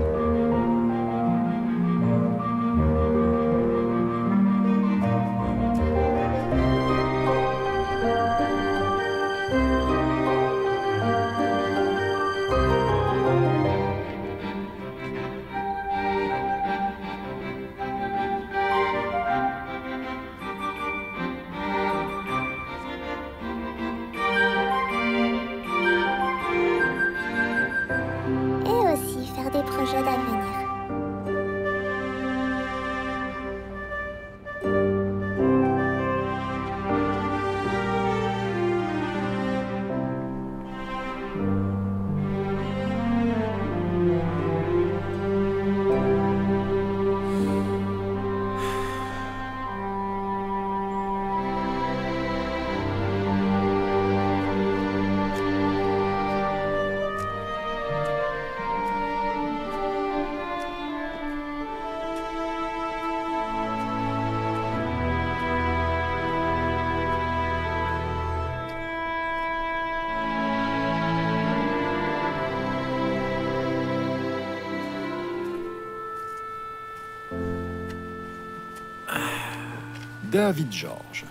David George.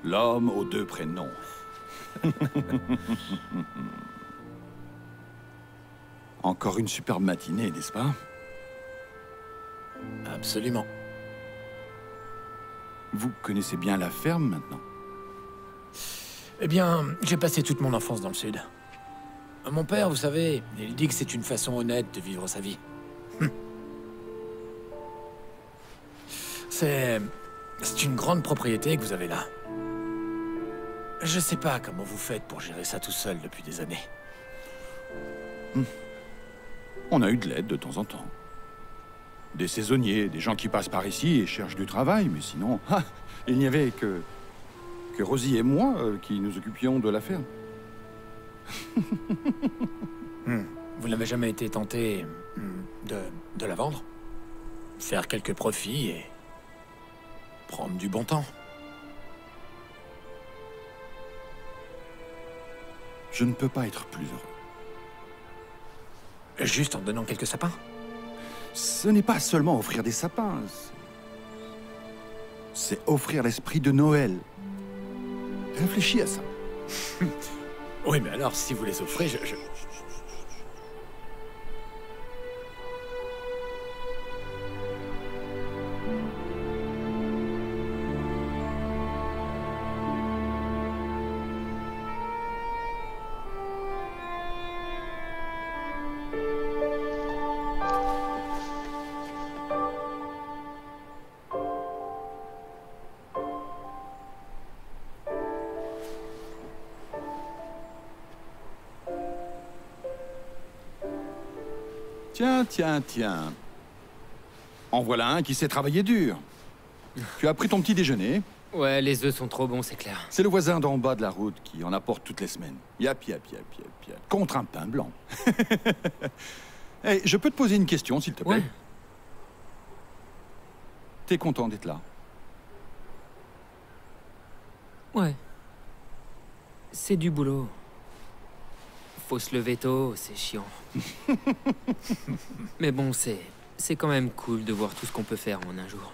L'homme aux 2 prénoms. Encore une superbe matinée, n'est-ce pas? Absolument. Vous connaissez bien la ferme maintenant? Eh bien, j'ai passé toute mon enfance dans le sud. Mon père, vous savez, il dit que c'est une façon honnête de vivre sa vie. C'est une grande propriété que vous avez là. Je sais pas comment vous faites pour gérer ça tout seul depuis des années. On a eu de l'aide de temps en temps. Des saisonniers, des gens qui passent par ici et cherchent du travail, mais sinon, il n'y avait que Rosie et moi qui nous occupions de la ferme. Vous n'avez jamais été tenté de la vendre? Faire quelques profits et prendre du bon temps? Je ne peux pas être plus heureux. Juste en donnant quelques sapins? Ce n'est pas seulement offrir des sapins. C'est offrir l'esprit de Noël. Réfléchis à ça. Oui, mais alors, si vous les offrez, Tiens. En voilà un qui sait travailler dur. Tu as pris ton petit déjeuner? Ouais, les œufs sont trop bons, c'est clair. C'est le voisin d'en bas de la route qui en apporte toutes les semaines. Yap. Contre un pain blanc. Hey, je peux te poser une question, s'il te plaît? Ouais. T'es content d'être là? Ouais. C'est du boulot. Faut se lever tôt, c'est chiant. Mais bon, c'est quand même cool de voir tout ce qu'on peut faire en un jour.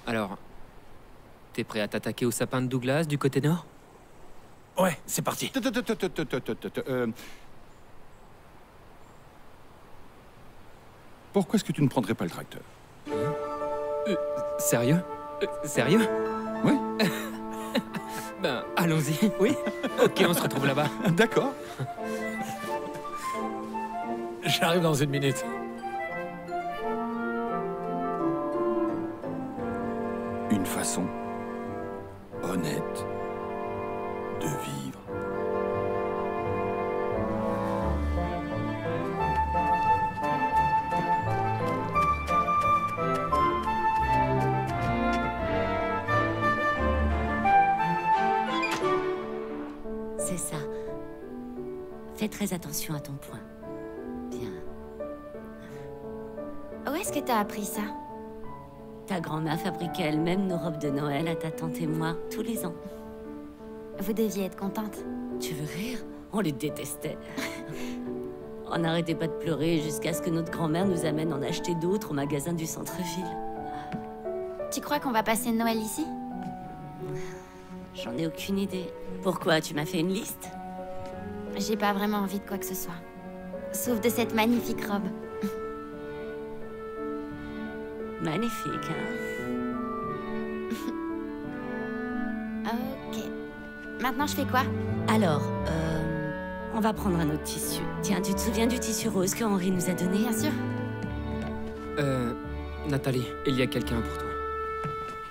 Alors, t'es prêt à t'attaquer au sapin de Douglas du côté nord? Ouais, c'est parti. Pourquoi est-ce que tu ne prendrais pas le tracteur? Sérieux? Sérieux? Oui. Ben, allons-y. Oui? Ok, on se retrouve là-bas. D'accord. J'arrive dans 1 minute. Une façon honnête de vivre. C'est ça. Fais très attention à ton poing. Bien. Où est-ce que t'as appris ça? Ta grand-mère fabriquait elle-même nos robes de Noël à ta tante et moi, tous les ans. Vous deviez être contente. Tu veux rire? On les détestait. On n'arrêtait pas de pleurer jusqu'à ce que notre grand-mère nous amène en acheter d'autres au magasin du centre-ville. Tu crois qu'on va passer Noël ici? J'en ai aucune idée. Pourquoi? Tu m'as fait une liste? J'ai pas vraiment envie de quoi que ce soit. Sauf de cette magnifique robe. Magnifique, hein? Ok. Maintenant, je fais quoi? Alors, on va prendre un autre tissu. Tiens, tu te souviens du tissu rose que Henri nous a donné? Bien sûr. Nathalie, il y a quelqu'un pour toi.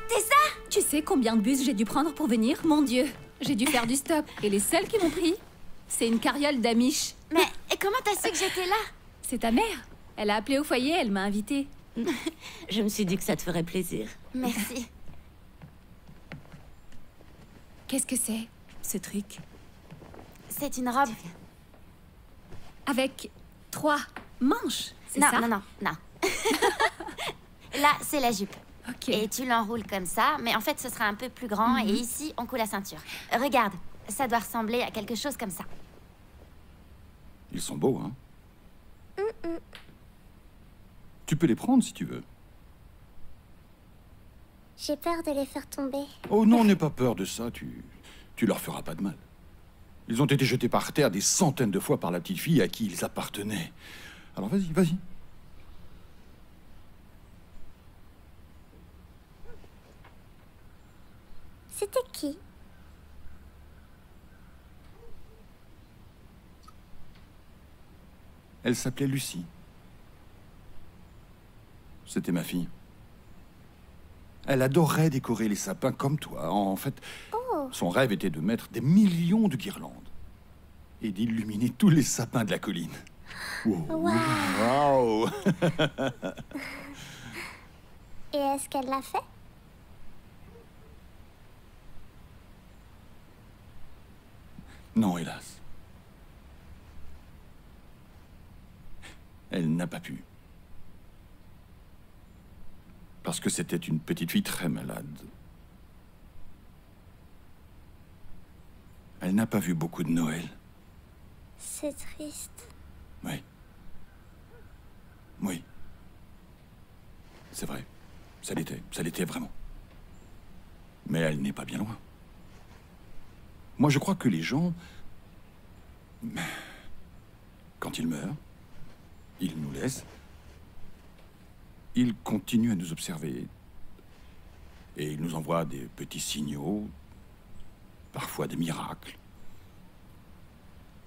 Tessa! Tu sais combien de bus j'ai dû prendre pour venir? Mon Dieu! J'ai dû faire du stop. Et les seuls qui m'ont pris, c'est une carriole d'Amish. Mais comment t'as su que j'étais là? C'est ta mère. Elle a appelé au foyer, elle m'a invitée. Je me suis dit que ça te ferait plaisir. Merci. Qu'est-ce que c'est, ce truc? C'est une robe. Avec 3 manches, c'est Non, ça? non. Là, c'est la jupe. Ok. Et tu l'enroules comme ça, mais en fait, ce sera un peu plus grand. Et ici, on coud la ceinture. Regarde, ça doit ressembler à quelque chose comme ça. Ils sont beaux, hein? Tu peux les prendre si tu veux. J'ai peur de les faire tomber. Oh non, n'aie pas peur de ça, tu leur feras pas de mal. Ils ont été jetés par terre des centaines de fois par la petite fille à qui ils appartenaient. Alors vas-y, vas-y. C'était qui? Elle s'appelait Lucie. C'était ma fille. Elle adorait décorer les sapins comme toi. En fait, son rêve était de mettre des millions de guirlandes et d'illuminer tous les sapins de la colline. Wow. Wow. Et est-ce qu'elle l'a fait? Non, hélas. Elle n'a pas pu. Parce que c'était une petite fille très malade. Elle n'a pas vu beaucoup de Noël. C'est triste. Oui. Oui. C'est vrai. Ça l'était vraiment. Mais elle n'est pas bien loin. Moi, je crois que les gens, quand ils meurent, ils nous laissent, ils continuent à nous observer. Et ils nous envoient des petits signaux, parfois des miracles.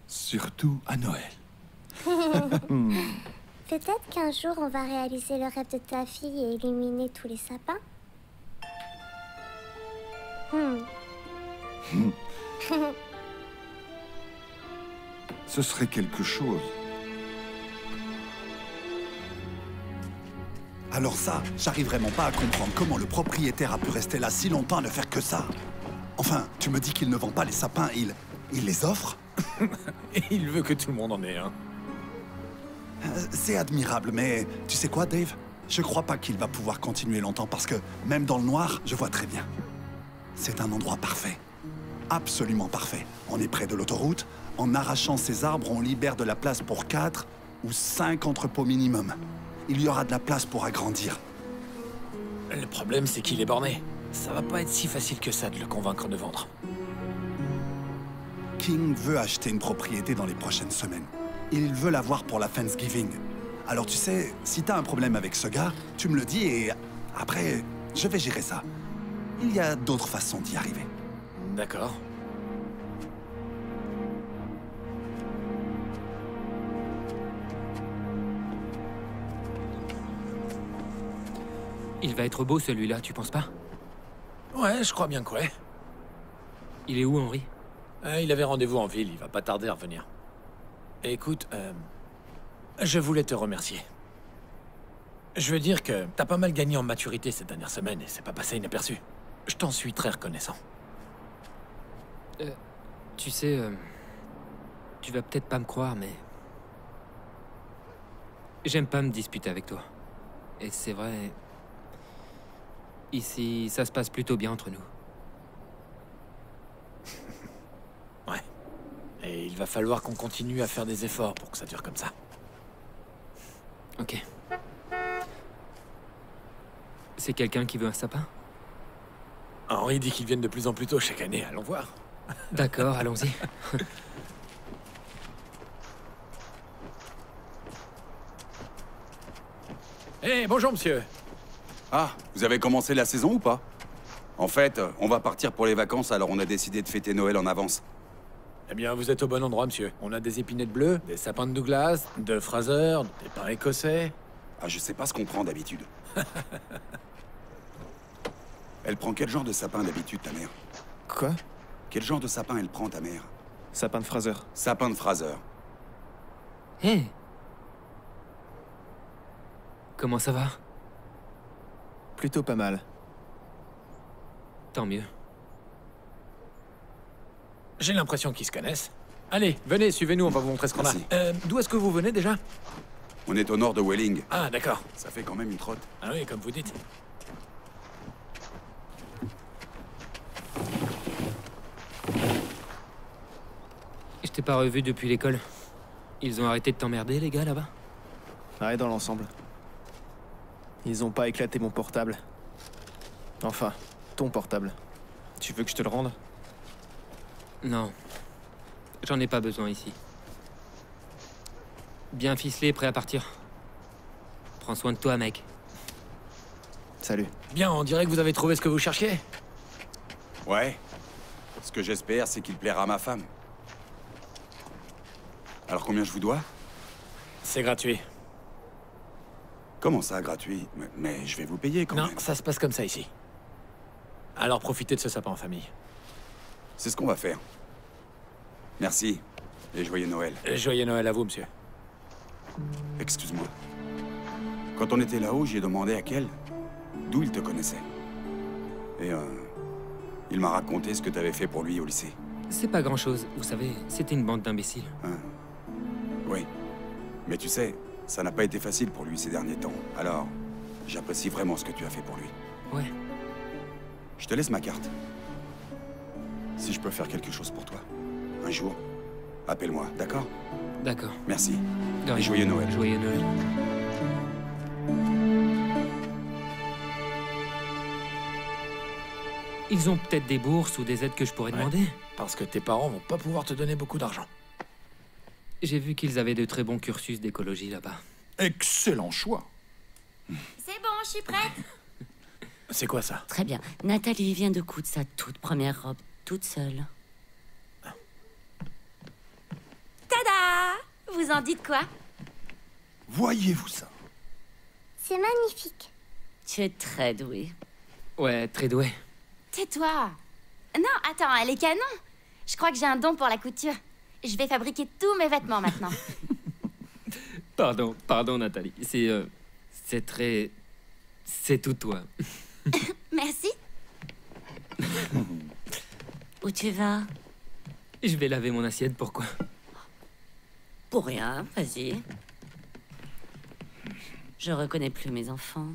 Surtout à Noël. Peut-être qu'un jour, on va réaliser le rêve de ta fille et illuminer tous les sapins. Ce serait quelque chose. Alors ça, j'arrive vraiment pas à comprendre comment le propriétaire a pu rester là si longtemps à ne faire que ça. Enfin, tu me dis qu'il ne vend pas les sapins, il les offre? Et il veut que tout le monde en ait un. C'est admirable, mais tu sais quoi, Dave? Je crois pas qu'il va pouvoir continuer longtemps parce que, même dans le noir, je vois très bien. C'est un endroit parfait. Absolument parfait. On est près de l'autoroute. En arrachant ces arbres, on libère de la place pour 4 ou 5 entrepôts minimum. Il y aura de la place pour agrandir. Le problème, c'est qu'il est borné. Ça va pas être si facile que ça de le convaincre de vendre. King veut acheter une propriété dans les prochaines semaines. Il veut l'avoir pour la Thanksgiving. Alors tu sais, si t'as un problème avec ce gars, tu me le dis et après, je vais gérer ça. Il y a d'autres façons d'y arriver. D'accord. Il va être beau celui-là, tu penses pas? Ouais, je crois bien que ouais. Il est où, Henri? Il avait rendez-vous en ville, il va pas tarder à revenir. Écoute, je voulais te remercier. Je veux dire que t'as pas mal gagné en maturité cette dernière semaine et c'est pas passé inaperçu. Je t'en suis très reconnaissant. Tu sais, tu vas peut-être pas me croire, mais... J'aime pas me disputer avec toi. Et c'est vrai... Ici, ça se passe plutôt bien entre nous. Ouais. Et il va falloir qu'on continue à faire des efforts pour que ça dure comme ça. Ok. C'est quelqu'un qui veut un sapin? Henri dit qu'ils viennent de plus en plus tôt chaque année, allons voir. D'accord, allons-y. Hé, bonjour monsieur. Ah, vous avez commencé la saison ou pas? En fait, on va partir pour les vacances, alors on a décidé de fêter Noël en avance. Eh bien, vous êtes au bon endroit, monsieur. On a des épinettes bleues, des sapins de Douglas, de Fraser, des pins écossais. Ah, je sais pas ce qu'on prend d'habitude. Elle prend quel genre de sapin d'habitude, ta mère? Quoi? Quel genre de sapin elle prend, ta mère? Sapin de Fraser. Sapin de Fraser. Hé! Comment ça va? Plutôt pas mal. Tant mieux. J'ai l'impression qu'ils se connaissent. Allez, venez, suivez-nous, on va vous montrer ce qu'on a. D'où est-ce que vous venez déjà? On est au nord de Welling. Ah, d'accord. Ça fait quand même une trotte. Ah oui, comme vous dites. Je t'ai pas revu depuis l'école. Ils ont arrêté de t'emmerder, les gars, là-bas? Ouais, dans l'ensemble. Ils ont pas éclaté mon portable. Enfin, ton portable. Tu veux que je te le rende? Non. J'en ai pas besoin ici. Bien ficelé, prêt à partir. Prends soin de toi, mec. Salut. Bien, on dirait que vous avez trouvé ce que vous cherchiez. Ouais. Ce que j'espère, c'est qu'il plaira à ma femme. Alors combien je vous dois? C'est gratuit. Comment ça, gratuit? Mais je vais vous payer quand même. Non, ça se passe comme ça ici. Alors profitez de ce sapin en famille. C'est ce qu'on va faire. Merci. Et joyeux Noël. Joyeux Noël à vous, monsieur. Excuse-moi. Quand on était là-haut, j'ai demandé à Kel d'où il te connaissait. Et il m'a raconté ce que t'avais fait pour lui au lycée. C'est pas grand-chose. Vous savez, c'était une bande d'imbéciles. Oui. Mais tu sais, ça n'a pas été facile pour lui ces derniers temps. Alors, j'apprécie vraiment ce que tu as fait pour lui. Ouais. Je te laisse ma carte. Si je peux faire quelque chose pour toi, un jour, appelle-moi, d'accord? D'accord. Merci. De rien. Et joyeux Noël. Joyeux Noël. Ils ont peut-être des bourses ou des aides que je pourrais demander. Parce que tes parents vont pas pouvoir te donner beaucoup d'argent. J'ai vu qu'ils avaient de très bons cursus d'écologie là-bas. Excellent choix. C'est bon, je suis prête. C'est quoi ça? Très bien. Nathalie vient de coudre sa toute première robe, toute seule. Tada! Vous en dites quoi? Voyez-vous ça? C'est magnifique. Tu es très douée. Ouais, très douée. Tais-toi. Non, attends, elle est canon. Je crois que j'ai un don pour la couture. Je vais fabriquer tous mes vêtements maintenant. Pardon, Nathalie. C'est très... C'est tout toi. Merci. Où tu vas? Je vais laver mon assiette, pourquoi? Pour rien, vas-y. Je reconnais plus mes enfants.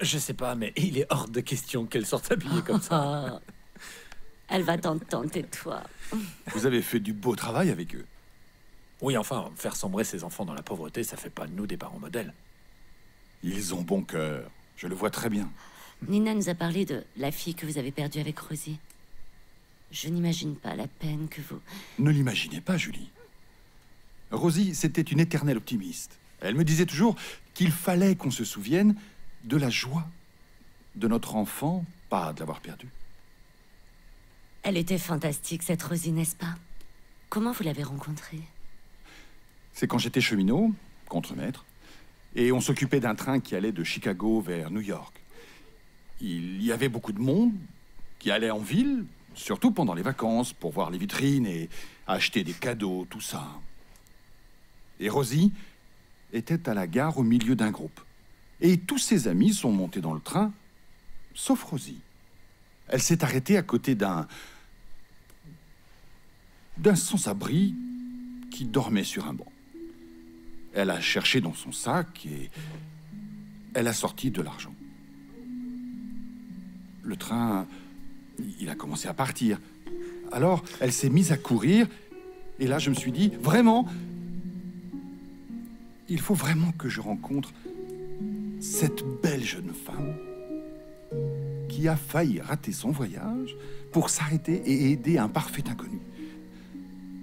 Je sais pas, mais il est hors de question qu'elle sorte habillée comme ça. Elle va t'entendre, tais-toi. Vous avez fait du beau travail avec eux. Oui, enfin, faire sombrer ses enfants dans la pauvreté, ça fait pas de nous des parents modèles. Ils ont bon cœur. Je le vois très bien. Nina nous a parlé de la fille que vous avez perdue avec Rosie. Je n'imagine pas la peine que vous... Ne l'imaginez pas, Julie. Rosie, c'était une éternelle optimiste. Elle me disait toujours qu'il fallait qu'on se souvienne de la joie de notre enfant, pas de l'avoir perdu. Elle était fantastique, cette Rosie, n'est-ce pas? Comment vous l'avez rencontrée? C'est quand j'étais cheminot, contremaître, et on s'occupait d'un train qui allait de Chicago vers New York. Il y avait beaucoup de monde qui allait en ville, surtout pendant les vacances, pour voir les vitrines et acheter des cadeaux, tout ça. Et Rosie était à la gare au milieu d'un groupe. Et tous ses amis sont montés dans le train, sauf Rosie. Elle s'est arrêtée à côté d'un sans-abri qui dormait sur un banc. Elle a cherché dans son sac et elle a sorti de l'argent. Le train, il a commencé à partir. Alors, elle s'est mise à courir et là, je me suis dit, vraiment, il faut vraiment que je rencontre cette belle jeune femme qui a failli rater son voyage pour s'arrêter et aider un parfait inconnu.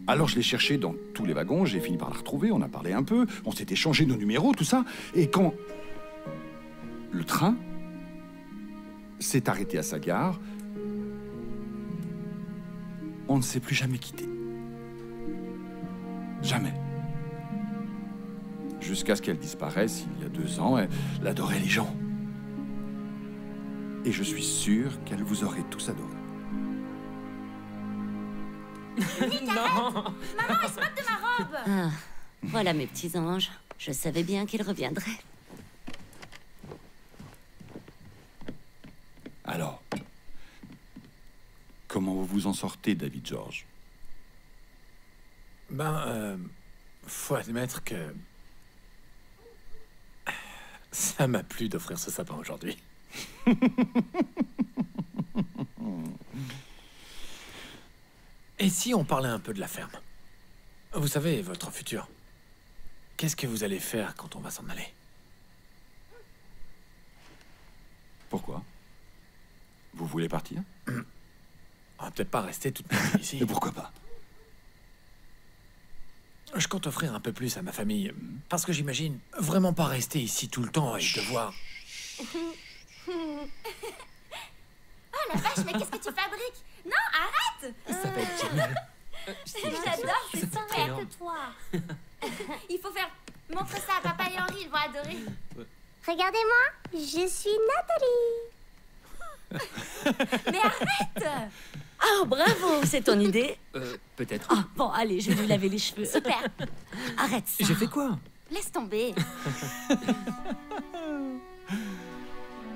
Alors je l'ai cherchée dans tous les wagons, j'ai fini par la retrouver, on a parlé un peu, on s'est échangé nos numéros, tout ça, et quand le train s'est arrêté à sa gare, on ne s'est plus jamais quitté. Jamais. Jusqu'à ce qu'elle disparaisse il y a 2 ans, elle adorait les gens. Et je suis sûr qu'elle vous aurait tous adoré. Non. Maman, elle se moque de ma robe. Ah, voilà mes petits anges. Je savais bien qu'ils reviendraient. Alors, comment vous vous en sortez, David George? Faut admettre que... ça m'a plu d'offrir ce sapin aujourd'hui. Et si on parlait un peu de la ferme? Vous savez, votre futur. Qu'est-ce que vous allez faire quand on va s'en aller? Pourquoi? voulez partir? On va peut-être pas rester toute ma vie ici. Et pourquoi pas? Je compte offrir un peu plus à ma famille, parce que j'imagine vraiment pas rester ici tout le temps et devoir... Oh la vache, mais qu'est-ce que tu fabriques? Non, arrête! Ça va être génial. J'adore, c'est super de toi. Il faut faire... Montre ça à papa et Henri, ils vont adorer. Regardez-moi, je suis Nathalie. Mais arrête! Oh, bravo, c'est ton idée? Peut-être. Ah, bon, allez, je vais lui laver les cheveux. Super. Arrête ça. J'ai fait quoi? Laisse tomber.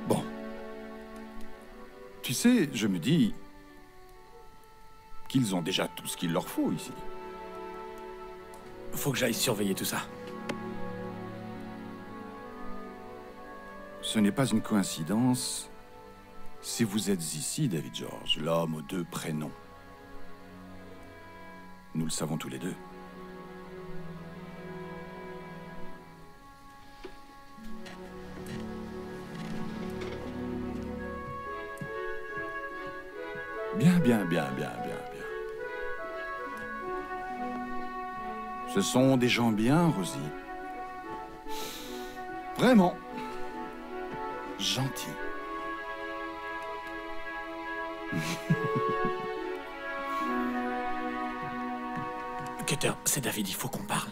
Bon. Tu sais, je me dis qu'ils ont déjà tout ce qu'il leur faut ici. Faut que j'aille surveiller tout ça. Ce n'est pas une coïncidence si vous êtes ici, David George, l'homme aux 2 prénoms. Nous le savons tous les deux. Bien. Ce sont des gens bien, Rosie. Vraiment. Gentils. Cutter, c'est David, il faut qu'on parle.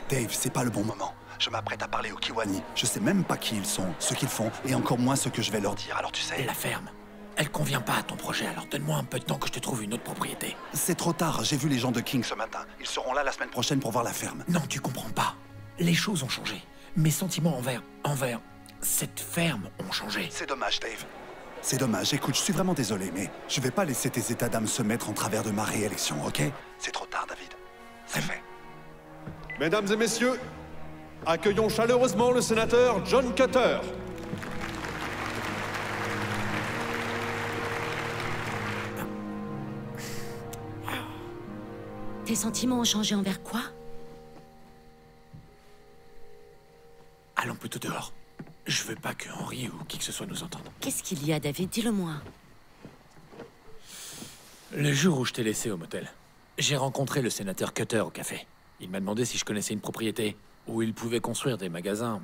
Dave, c'est pas le bon moment. Je m'apprête à parler aux Kiwani. Je sais même pas qui ils sont, ce qu'ils font, et encore moins ce que je vais leur dire, alors tu sais... La ferme. Elle convient pas à ton projet, alors donne-moi un peu de temps que je te trouve une autre propriété. C'est trop tard, j'ai vu les gens de King ce matin. Ils seront là la semaine prochaine pour voir la ferme. Non, tu comprends pas. Les choses ont changé. Mes sentiments envers cette ferme ont changé. C'est dommage, Dave. C'est dommage. Écoute, je suis vraiment désolé, mais je vais pas laisser tes états d'âme se mettre en travers de ma réélection, ok? C'est trop tard, David. C'est fait. Mesdames et messieurs, accueillons chaleureusement le sénateur John Cutter. Tes sentiments ont changé envers quoi? Allons plutôt dehors. Je veux pas que Henri ou qui que ce soit nous entende. Qu'est-ce qu'il y a, David? Dis-le-moi. Le jour où je t'ai laissé au motel, j'ai rencontré le sénateur Cutter au café. Il m'a demandé si je connaissais une propriété où il pouvait construire des magasins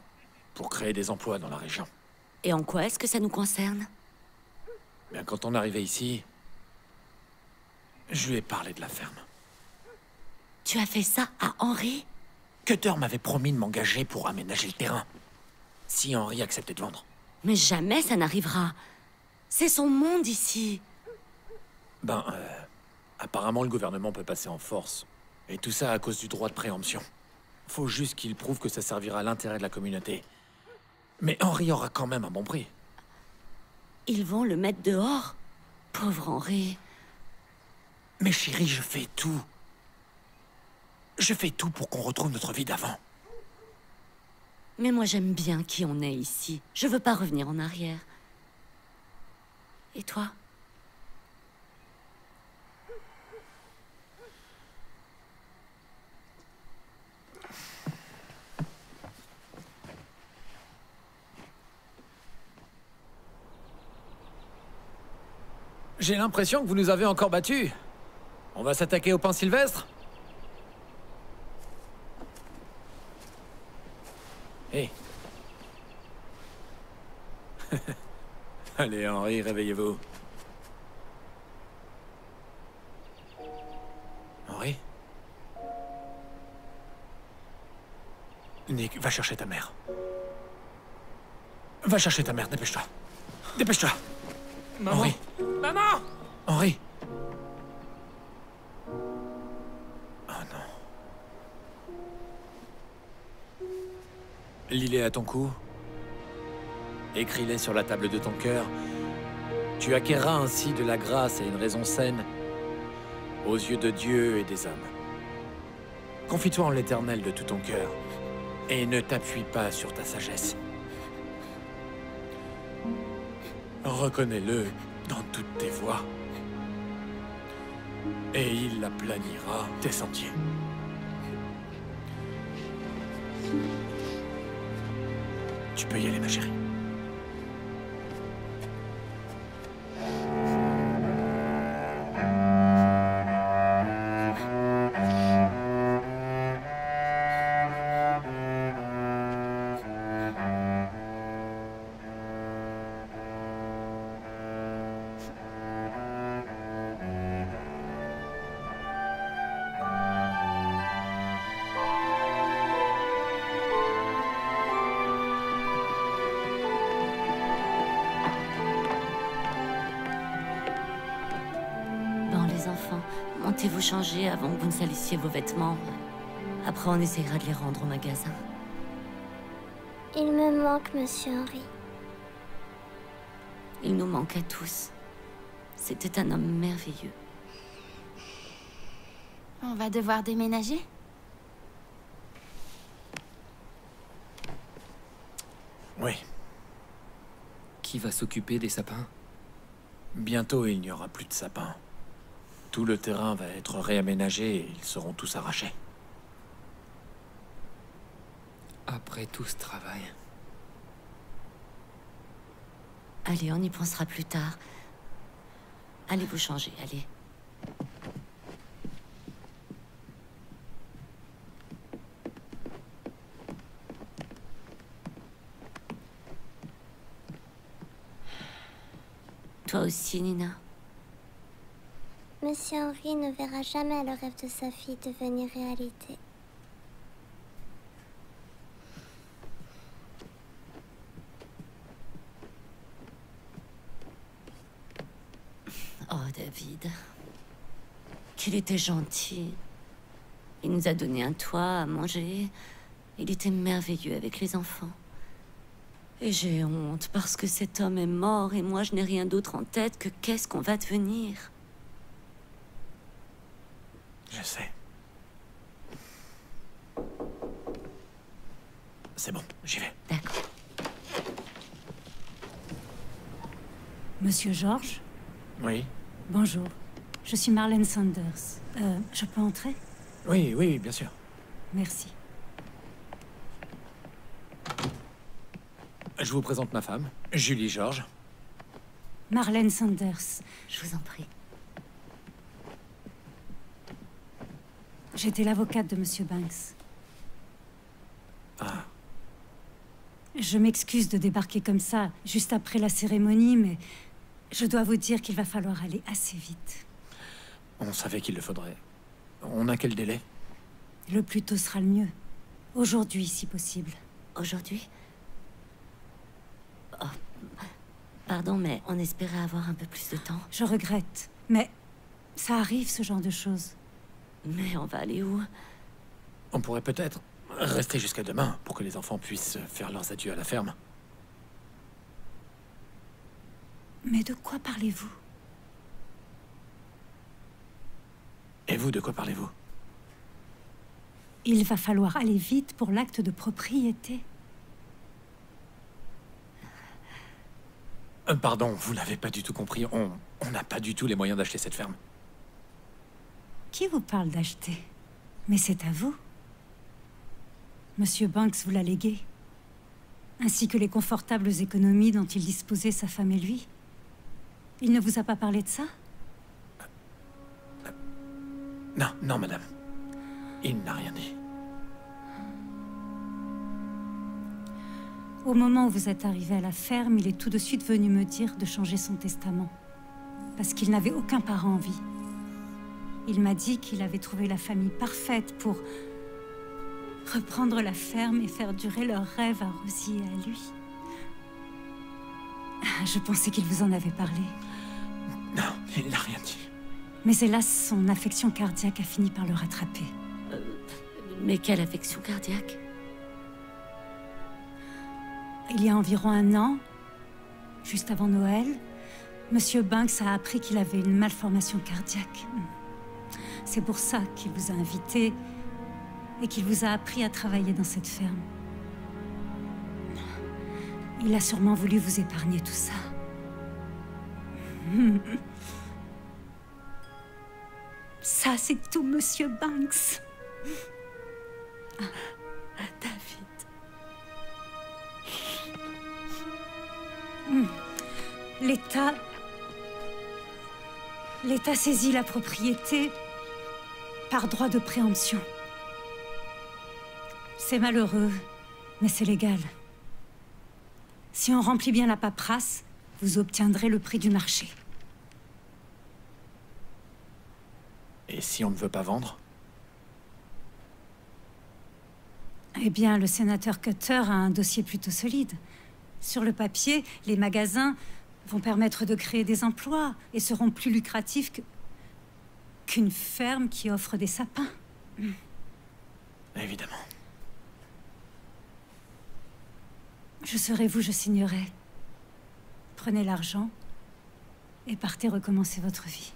pour créer des emplois dans la région. Et en quoi est-ce que ça nous concerne? Bien, quand on arrivait ici, je lui ai parlé de la ferme. Tu as fait ça à Henri? Cutter m'avait promis de m'engager pour aménager le terrain, si Henri acceptait de vendre. Mais jamais ça n'arrivera. C'est son monde ici. Apparemment le gouvernement peut passer en force. Et tout ça à cause du droit de préemption. Faut juste qu'il prouve que ça servira à l'intérêt de la communauté. Mais Henri aura quand même un bon prix. Ils vont le mettre dehors? Pauvre Henri. Mais chérie, je fais tout. Je fais tout pour qu'on retrouve notre vie d'avant. Mais moi j'aime bien qui on est ici. Je veux pas revenir en arrière. Et toi? J'ai l'impression que vous nous avez encore battus. On va s'attaquer au pain sylvestre? Hé. Allez, Henri, réveillez-vous. Henri? Nick, va chercher ta mère. Va chercher ta mère, dépêche-toi. Dépêche-toi. Maman. Henri. Maman! Henri. Oh non. Lis-les à ton cou. Écris-les sur la table de ton cœur. Tu acquerras ainsi de la grâce et une raison saine aux yeux de Dieu et des hommes. Confie-toi en l'Éternel de tout ton cœur et ne t'appuie pas sur ta sagesse. Reconnais-le dans toutes tes voies et il aplanira tes sentiers. Tu peux y aller, ma chérie. Comptez-vous changer avant que vous ne salissiez vos vêtements? Après, on essaiera de les rendre au magasin. Il me manque, Monsieur Henry. Il nous manque à tous. C'était un homme merveilleux. On va devoir déménager? Oui. Qui va s'occuper des sapins? Bientôt, il n'y aura plus de sapins. Tout le terrain va être réaménagé et ils seront tous arrachés. Après tout ce travail... Allez, on y pensera plus tard. Allez vous changer, allez. Toi aussi, Nina. Monsieur Henry ne verra jamais le rêve de sa fille devenir réalité. Oh, David. Qu'il était gentil. Il nous a donné un toit, à manger. Il était merveilleux avec les enfants. Et j'ai honte parce que cet homme est mort et moi je n'ai rien d'autre en tête que qu'est-ce qu'on va devenir. Je sais. C'est bon, j'y vais. D'accord. Monsieur George? Oui. Bonjour. Je suis Marlène Sanders. Je peux entrer? Oui, oui, bien sûr. Merci. Je vous présente ma femme, Julie George. Marlène Sanders. Je vous en prie. J'étais l'avocate de Monsieur Banks. Ah. Je m'excuse de débarquer comme ça, juste après la cérémonie, mais je dois vous dire qu'il va falloir aller assez vite. On savait qu'il le faudrait. On a quel délai? Le plus tôt sera le mieux. Aujourd'hui, si possible. Aujourd'hui? Oh, pardon, mais on espérait avoir un peu plus de temps. Je regrette, mais ça arrive, ce genre de choses. Mais on va aller où? On pourrait peut-être rester jusqu'à demain pour que les enfants puissent faire leurs adieux à la ferme. Mais de quoi parlez-vous? Et vous, de quoi parlez-vous? Il va falloir aller vite pour l'acte de propriété. Pardon, vous n'avez pas du tout compris. On n'a pas du tout les moyens d'acheter cette ferme. Qui vous parle d'acheter? Mais c'est à vous. Monsieur Banks vous l'a légué. Ainsi que les confortables économies dont il disposait sa femme et lui. Il ne vous a pas parlé de ça? Non, non, madame. Il n'a rien dit. Au moment où vous êtes arrivé à la ferme, il est tout de suite venu me dire de changer son testament. Parce qu'il n'avait aucun parent en vie. Il m'a dit qu'il avait trouvé la famille parfaite pour reprendre la ferme et faire durer leur rêve à Rosie et à lui. Je pensais qu'il vous en avait parlé. Non, il n'a rien dit. Mais hélas, son affection cardiaque a fini par le rattraper. Mais quelle affection cardiaque? Il y a environ 1 an, juste avant Noël, Monsieur Banks a appris qu'il avait une malformation cardiaque. C'est pour ça qu'il vous a invité et qu'il vous a appris à travailler dans cette ferme. Il a sûrement voulu vous épargner tout ça. Ça, c'est tout, Monsieur Banks. David. L'État saisit la propriété par droit de préemption. C'est malheureux, mais c'est légal. Si on remplit bien la paperasse, vous obtiendrez le prix du marché. Et si on ne veut pas vendre? Eh bien, le sénateur Cutter a un dossier plutôt solide. Sur le papier, les magasins vont permettre de créer des emplois et seront plus lucratifs que... qu'une ferme qui offre des sapins. Évidemment. Je serais vous, je signerais. Prenez l'argent et partez recommencer votre vie.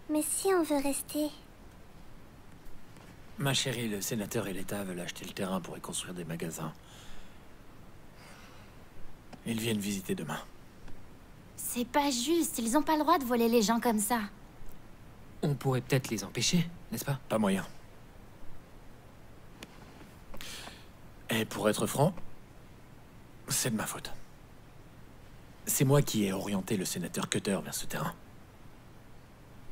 Mais si on veut rester... Ma chérie, le sénateur et l'État veulent acheter le terrain pour y construire des magasins. Ils viennent visiter demain. C'est pas juste, ils ont pas le droit de voler les gens comme ça. On pourrait peut-être les empêcher, n'est-ce pas? Pas moyen. Et pour être franc, c'est de ma faute. C'est moi qui ai orienté le sénateur Cutter vers ce terrain.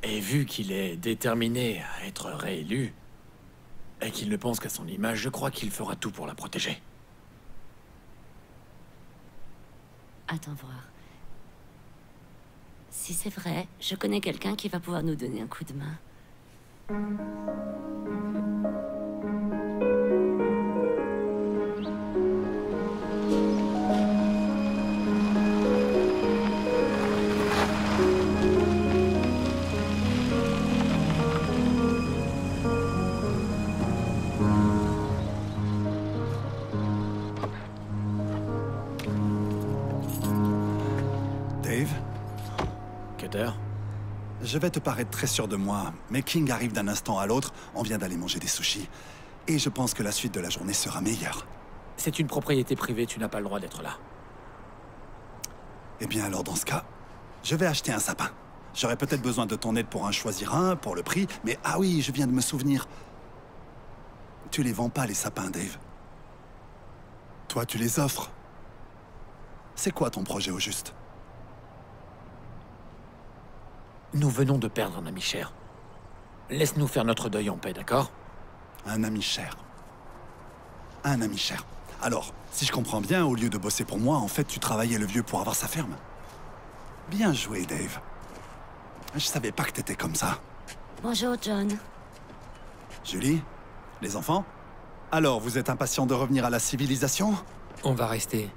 Et vu qu'il est déterminé à être réélu, et qu'il ne pense qu'à son image, je crois qu'il fera tout pour la protéger. Attends voir. Si c'est vrai, je connais quelqu'un qui va pouvoir nous donner un coup de main. Je vais te paraître très sûr de moi, mais King arrive d'un instant à l'autre, on vient d'aller manger des sushis, et je pense que la suite de la journée sera meilleure. C'est une propriété privée, tu n'as pas le droit d'être là. Eh bien alors dans ce cas, je vais acheter un sapin. J'aurais peut-être besoin de ton aide pour en choisir un, pour le prix, mais ah oui, je viens de me souvenir. Tu les vends pas les sapins, Dave. Toi, tu les offres. C'est quoi ton projet au juste? Nous venons de perdre un ami cher. Laisse-nous faire notre deuil en paix, d'accord? Un ami cher. Un ami cher. Alors, si je comprends bien, au lieu de bosser pour moi, en fait, tu travaillais le vieux pour avoir sa ferme. Bien joué, Dave. Je savais pas que t'étais comme ça. Bonjour, John. Julie? Les enfants? Alors, vous êtes impatients de revenir à la civilisation? On va rester.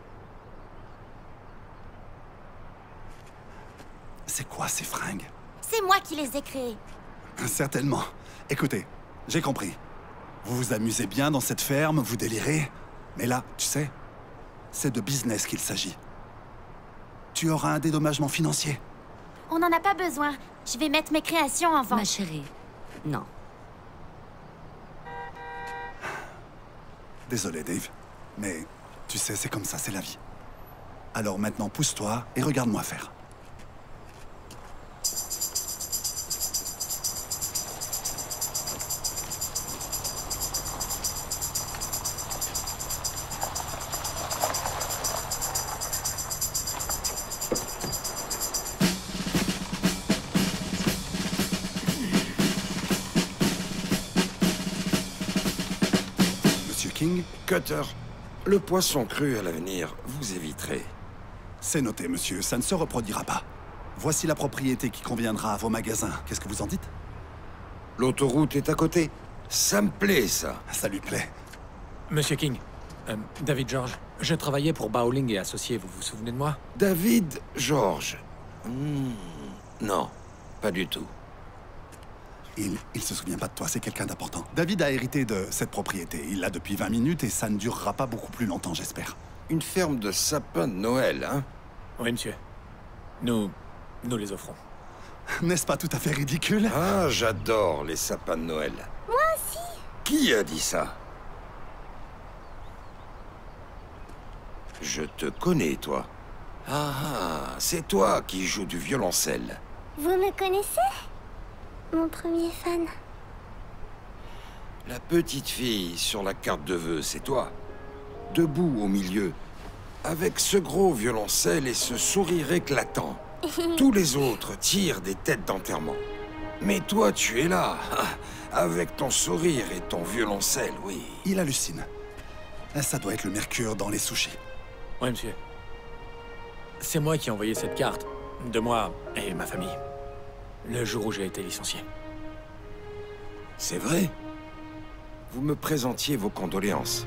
C'est quoi ces fringues? C'est moi qui les ai créés. Certainement. Écoutez, j'ai compris. Vous vous amusez bien dans cette ferme, vous délirez. Mais là, tu sais, c'est de business qu'il s'agit. Tu auras un dédommagement financier. On n'en a pas besoin. Je vais mettre mes créations en vente. Ma chérie, non. Désolé, Dave. Mais tu sais, c'est comme ça, c'est la vie. Alors maintenant, pousse-toi et regarde-moi faire. Cutter, le poisson cru à l'avenir, vous éviterez. C'est noté, monsieur. Ça ne se reproduira pas. Voici la propriété qui conviendra à vos magasins. Qu'est-ce que vous en dites? L'autoroute est à côté. Ça me plaît, ça. Ça lui plaît. Monsieur King, David George, je travaillais pour Bowling et Associés, vous vous souvenez de moi? David George. Non, pas du tout. Il se souvient pas de toi, c'est quelqu'un d'important. David a hérité de cette propriété. Il l'a depuis 20 minutes et ça ne durera pas beaucoup plus longtemps, j'espère. Une ferme de sapins de Noël, hein? Oui, monsieur. Nous les offrons. N'est-ce pas tout à fait ridicule? Ah, j'adore les sapins de Noël. Moi aussi. Qui a dit ça? Je te connais, toi. Ah, c'est toi qui joues du violoncelle. Vous me connaissez? Mon premier fan. La petite fille sur la carte de vœux, c'est toi. Debout au milieu, avec ce gros violoncelle et ce sourire éclatant. Tous les autres tirent des têtes d'enterrement. Mais toi, tu es là, avec ton sourire et ton violoncelle, oui. Il hallucine. Ça doit être le mercure dans les sushis. Oui, monsieur. C'est moi qui ai envoyé cette carte, de moi et ma famille. Le jour où j'ai été licencié. C'est vrai? Vous me présentiez vos condoléances.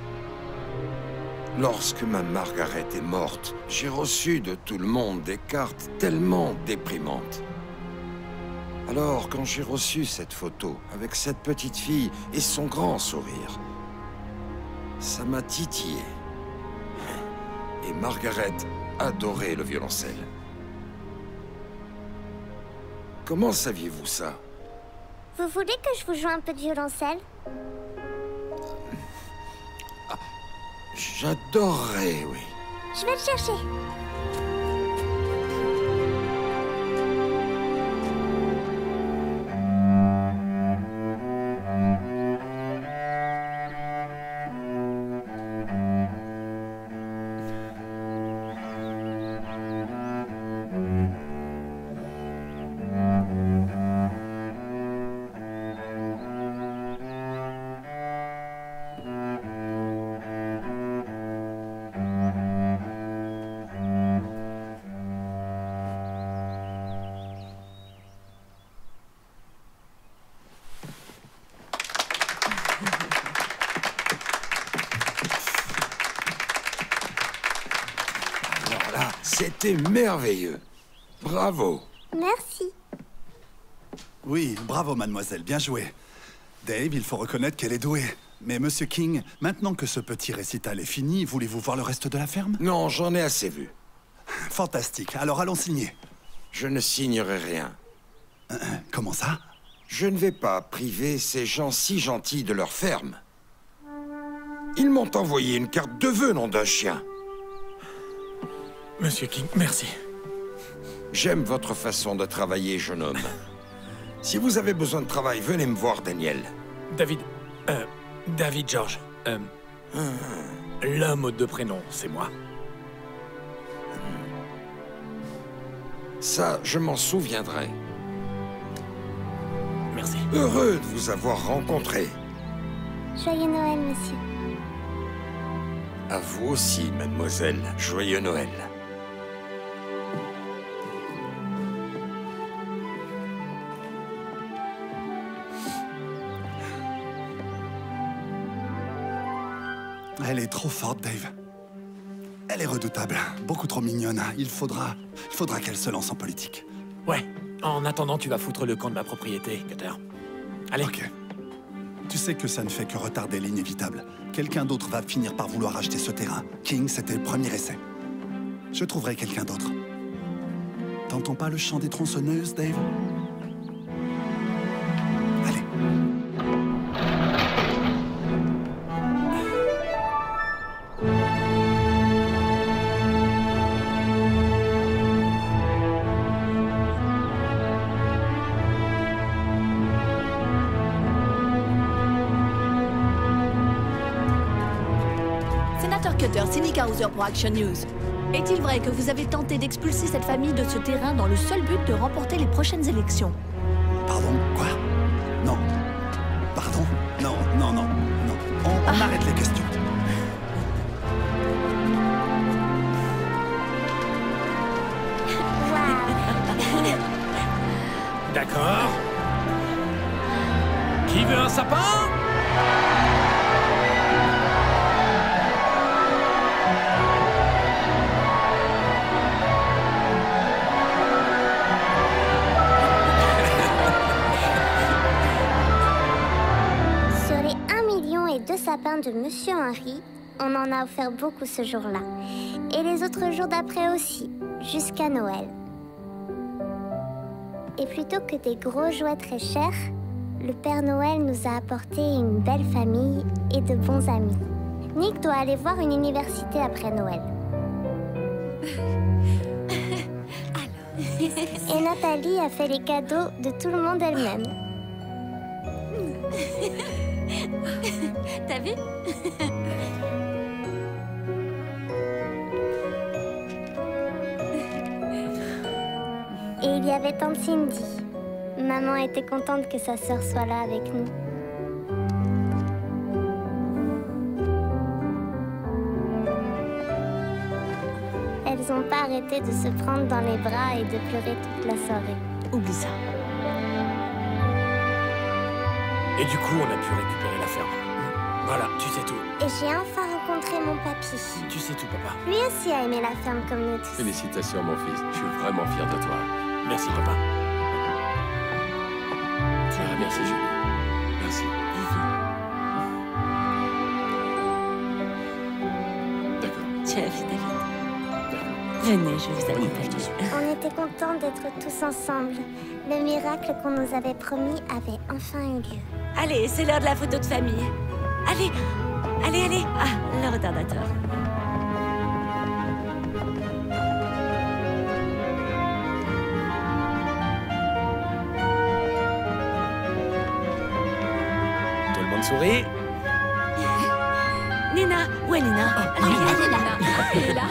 Lorsque ma Margaret est morte, j'ai reçu de tout le monde des cartes tellement déprimantes. Alors, quand j'ai reçu cette photo avec cette petite fille et son grand sourire, ça m'a titillé. Et Margaret adorait le violoncelle. Comment saviez-vous ça? Vous voulez que je vous joue un peu de violoncelle? J'adorerais, oui. Je vais le chercher. C'était merveilleux. Bravo. Merci. Oui, bravo, mademoiselle, bien joué. Dave, il faut reconnaître qu'elle est douée. Mais Monsieur King, maintenant que ce petit récital est fini, voulez-vous voir le reste de la ferme? Non, j'en ai assez vu. Fantastique, alors allons signer. Je ne signerai rien. Comment ça? Je ne vais pas priver ces gens si gentils de leur ferme. Ils m'ont envoyé une carte de vœux, nom d'un chien. Monsieur King, merci. J'aime votre façon de travailler, jeune homme. Si vous avez besoin de travail, venez me voir, Daniel. David George. L'homme aux deux prénoms, c'est moi. Ça, je m'en souviendrai. Merci. Heureux de vous avoir rencontré. Joyeux Noël, monsieur. À vous aussi, mademoiselle. Joyeux Noël. Elle est trop forte, Dave. Elle est redoutable, beaucoup trop mignonne. Il faudra qu'elle se lance en politique. Ouais. En attendant, tu vas foutre le camp de ma propriété, Cutter. Allez. Ok. Tu sais que ça ne fait que retarder l'inévitable. Quelqu'un d'autre va finir par vouloir acheter ce terrain. King, c'était le premier essai. Je trouverai quelqu'un d'autre. T'entends pas le chant des tronçonneuses, Dave? Allez. Cutter, c'est Nick Hauser pour Action News. Est-il vrai que vous avez tenté d'expulser cette famille de ce terrain dans le seul but de remporter les prochaines élections? Pardon? Quoi? Non. Pardon? Non. On arrête les questions. D'accord. Qui veut un sapin? Sapin de Monsieur Henry, on en a offert beaucoup ce jour-là. Et les autres jours d'après aussi, jusqu'à Noël. Et plutôt que des gros jouets très chers, le Père Noël nous a apporté une belle famille et de bons amis. Nick doit aller voir une université après Noël. Et Nathalie a fait les cadeaux de tout le monde elle-même. T'as vu? Et il y avait tante Cindy. Maman était contente que sa sœur soit là avec nous. Elles n'ont pas arrêté de se prendre dans les bras et de pleurer toute la soirée. Oublie ça. Et du coup, on a pu récupérer la ferme. Voilà, tu sais tout. Et j'ai enfin rencontré mon papy. gentil. Tu sais tout, papa. Lui aussi a aimé la ferme comme nous tous. Félicitations, mon fils. Je suis vraiment fier de toi. Merci, papa. Merci, Julie. Merci. D'accord. Tiens, David. Venez, je vous accompagne. On était contents d'être tous ensemble. Le miracle qu'on nous avait promis avait enfin eu lieu. Allez, c'est l'heure de la photo de famille. Allez, allez, allez. Ah, le retardateur. Tout le monde sourit. Nina, où est Nina? Elle est là. Elle est là.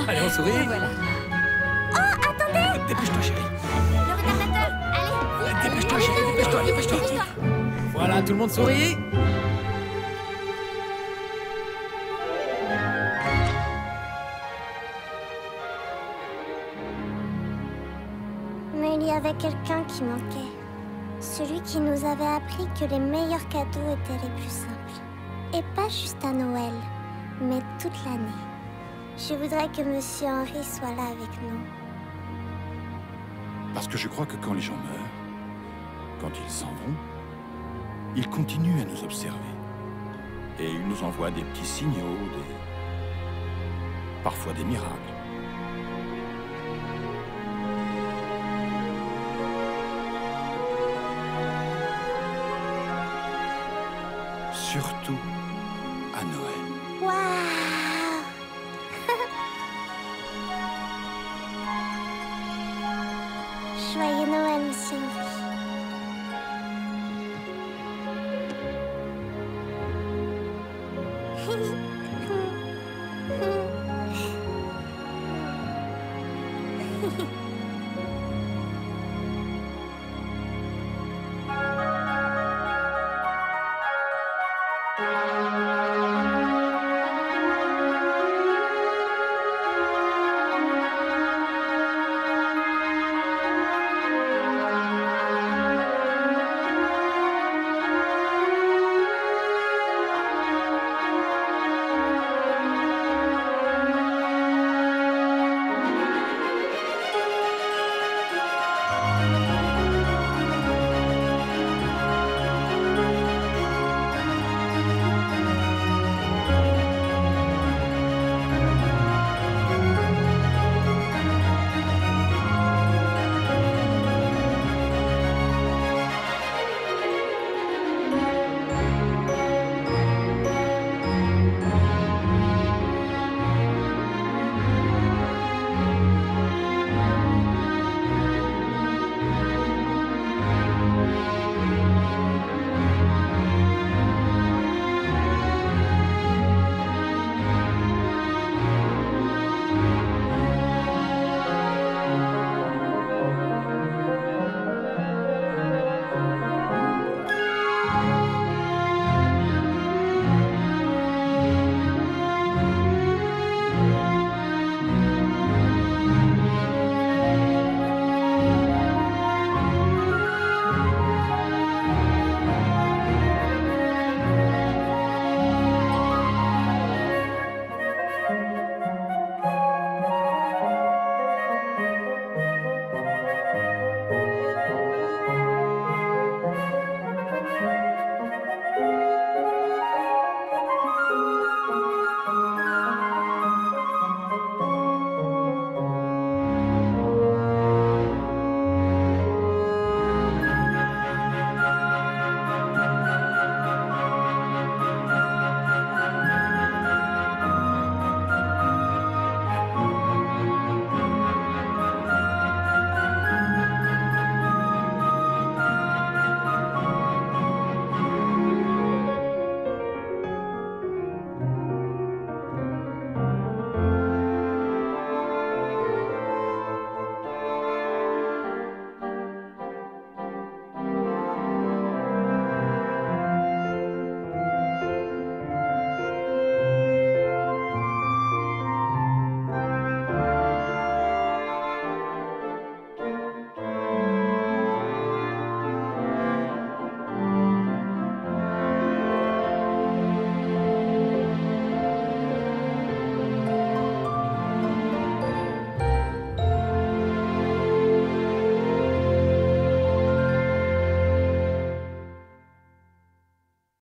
Allez, on sourit. Et voilà. Oh, attendez! Dépêche-toi, chérie. Le retardateur! Allez, vite! Dépêche-toi, chérie, dépêche-toi, dépêche-toi. Voilà, tout le monde sourit. Mais il y avait quelqu'un qui manquait. Celui qui nous avait appris que les meilleurs cadeaux étaient les plus simples. Et pas juste à Noël, mais toute l'année. Je voudrais que Monsieur Henry soit là avec nous. Parce que je crois que quand les gens meurent, quand ils s'en vont, ils continuent à nous observer. Et ils nous envoient des petits signaux, parfois des miracles. Surtout à Noël. Waouh! Joyeux Noël, Monsieur Henry.